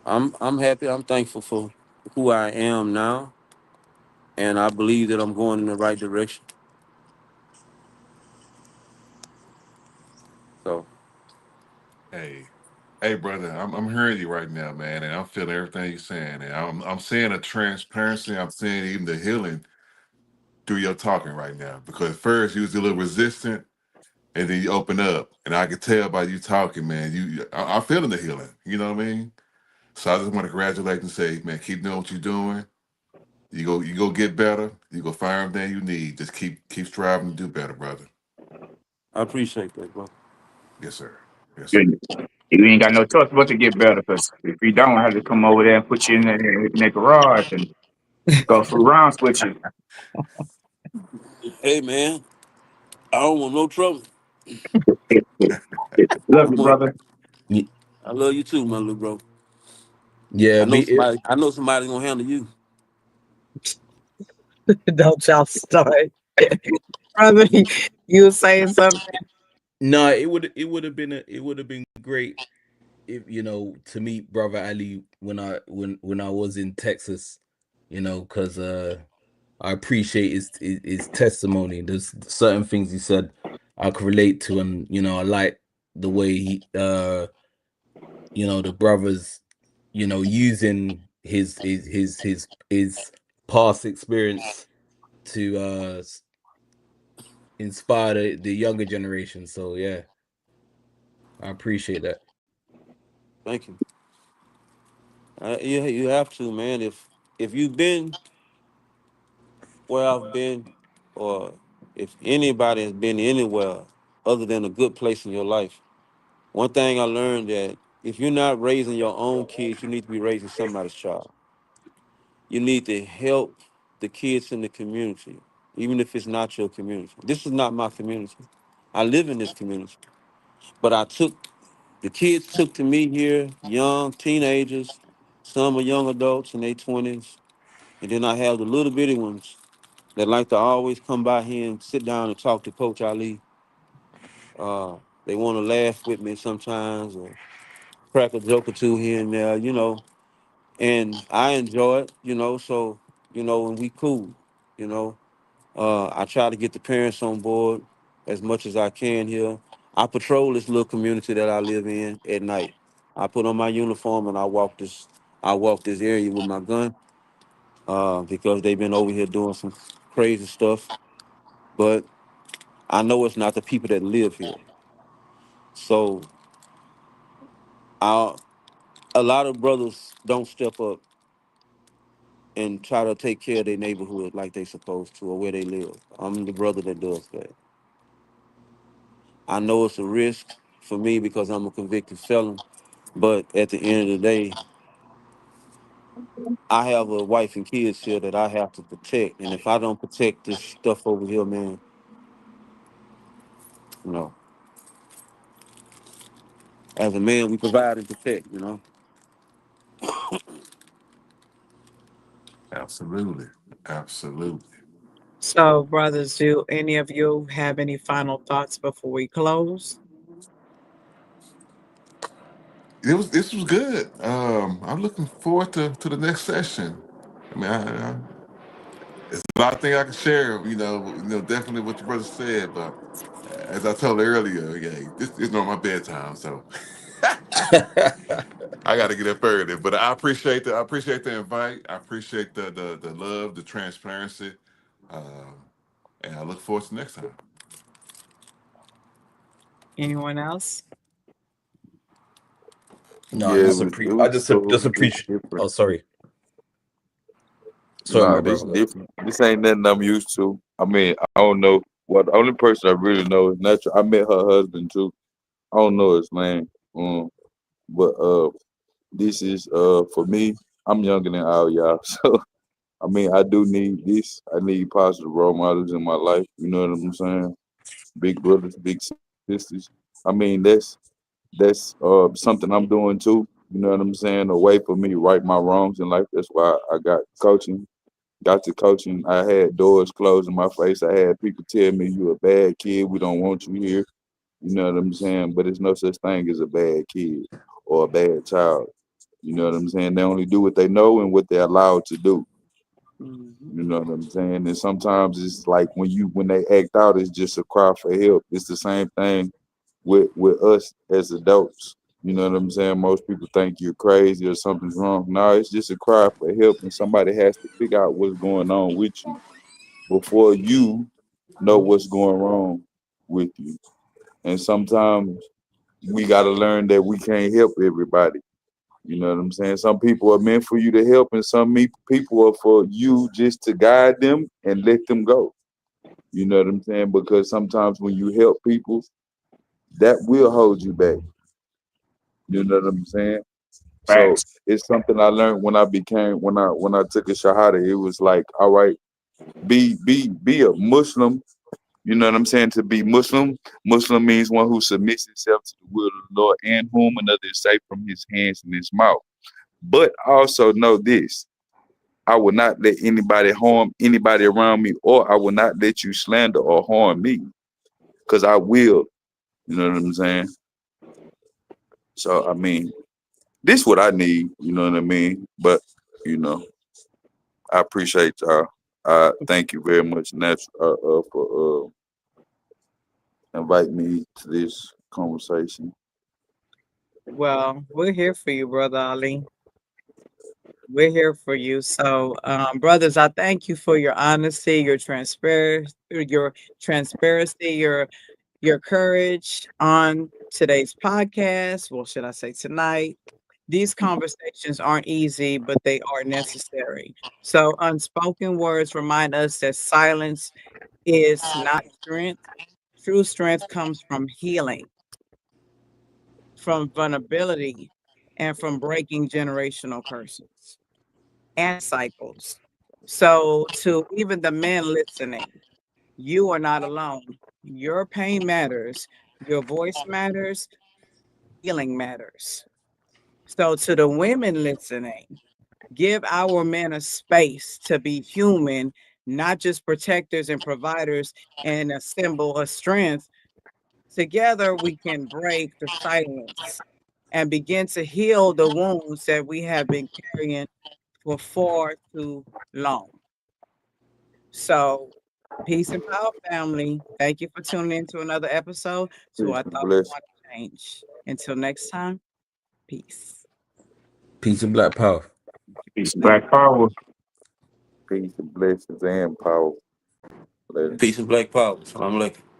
I'm happy. I'm thankful for who I am now, and I believe that I'm going in the right direction. So Hey, hey, brother, I'm hearing you right now, man, and I'm feeling everything you're saying, and I'm seeing a transparency. I'm seeing even the healing through your talking right now. Because at first you was a little resistant, and then you open up, and I could tell by you talking, man. I'm feeling the healing. You know what I mean? So I just want to congratulate and say, man, keep doing what you're doing. You go get better. You go find everything you need. Just keep striving to do better, brother. I appreciate that, bro. Yes, sir. Yes, sir. You, you ain't got no choice but to get better, because if you don't, I have to come over there and put you in the garage and go for rounds with you. Hey, man, I don't want no trouble. Love I'm you, a, brother. Y- I love you too, my little bro. Yeah, I know me. somebody. I know somebody's gonna handle you. Don't y'all start. Brother, you were saying something? No, it would have been great if to meet brother Ali when I was in Texas, because I appreciate his testimony. There's certain things he said I could relate to, and I like the way the brothers, using his past experience to inspire the younger generation. So yeah, I appreciate that. Thank you. You have to, man. If you've been where I've been, or if anybody has been anywhere other than a good place in your life, one thing I learned that if you're not raising your own kids, you need to be raising somebody's child. You need to help the kids in the community, even if it's not your community. This is not my community. I live in this community, but the kids took to me here, young teenagers, some are young adults in their 20s, and then I have the little bitty ones that like to always come by here and sit down and talk to Coach Ali. They want to laugh with me sometimes or crack a joke or two here and there, and I enjoy it, so, and we cool, you know. I try to get the parents on board as much as I can here. I patrol this little community that I live in at night. I put on my uniform and I walk this area with my gun, because they've been over here doing some crazy stuff. But I know it's not the people that live here. So I, a lot of brothers don't step up and try to take care of their neighborhood like they supposed to or where they live. I'm the brother that does that. I know it's a risk for me because I'm a convicted felon, but at the end of the day, I have a wife and kids here that I have to protect. And if I don't protect this stuff over here, man, you know, as a man, we provide and protect. Absolutely. Absolutely. So, brothers, do any of you have any final thoughts before we close? This was good. I'm looking forward to the next session. I mean, there's a lot of things I can share. Definitely what your brother said. But as I told earlier, yeah, this is not my bedtime, so I got to get up early. But I appreciate the invite. I appreciate the love, the transparency, um, and I look forward to next time. Anyone else? No, I Yeah, just it I was just cool. It's appreciate. different. Oh, sorry, my Nah, this brother. different. This ain't nothing I'm used to. I mean, I don't know. Well, the only person I really know is Natural. I met her husband too. I don't know his name. But this is for me. I'm younger than all y'all, so I mean, I do need this. I need positive role models in my life. You know what I'm saying? Big brothers, big sisters. I mean, that's something I'm doing too. You know what I'm saying? A way for me to right my wrongs in life. That's why I got to coaching. I had doors closed in my face. I had people tell me you a bad kid. We don't want you here. You know what I'm saying? But there's no such thing as a bad kid or a bad child. You know what I'm saying? They only do what they know and what they're allowed to do. Mhm. You know what I'm saying? And sometimes it's like when they act out, it's just a cry for help. It's the same thing with us as adults. You know what I'm saying? Most people think you're crazy or something's wrong. No, it's just a cry for help, and somebody has to figure out what's going on with you before you know what's going wrong with you. And sometimes we got to learn that we can't help everybody. You know what I'm saying? Some people are meant for you to help, and people are for you just to guide them and let them go. You know what I'm saying? Because sometimes when you help people, that will hold you back. You know what I'm saying? So Facts. it's something I learned when I took a shahada. It was like, all right, be a Muslim. You know what I'm saying? To be Muslim, Muslim means one who submits himself to the will of the Lord and whom another is safe from his hands and his mouth. But also know this: I will not let anybody harm anybody around me, or I will not let you slander or harm me, because I will. You know what I'm saying? So I mean, this what I need. You know what I mean? But you know, I appreciate y'all. Thank you very much, Natural, for inviting me to this conversation. Well, we're here for you, Brother Ali. We're here for you. So, brothers, I thank you for your honesty, your courage on today's podcast. Well, should I say tonight? These conversations aren't easy, but they are necessary. So, unspoken words remind us that silence is not strength. True strength comes from healing, from vulnerability, and from breaking generational curses and cycles. So, to even the men listening, you are not alone. Your pain matters, your voice matters, healing matters. So, to the women listening, give our men a space to be human, not just protectors and providers and a symbol of strength. Together, we can break the silence and begin to heal the wounds that we have been carrying for far too long. So, peace and power, family. Thank you for tuning in to another episode to Peace I and Thought We blessings. Want to Change. Until next time, peace. Peace and black power. Peace and black power. Peace and blessings and power. Later. Peace and black power. Salam alaikum.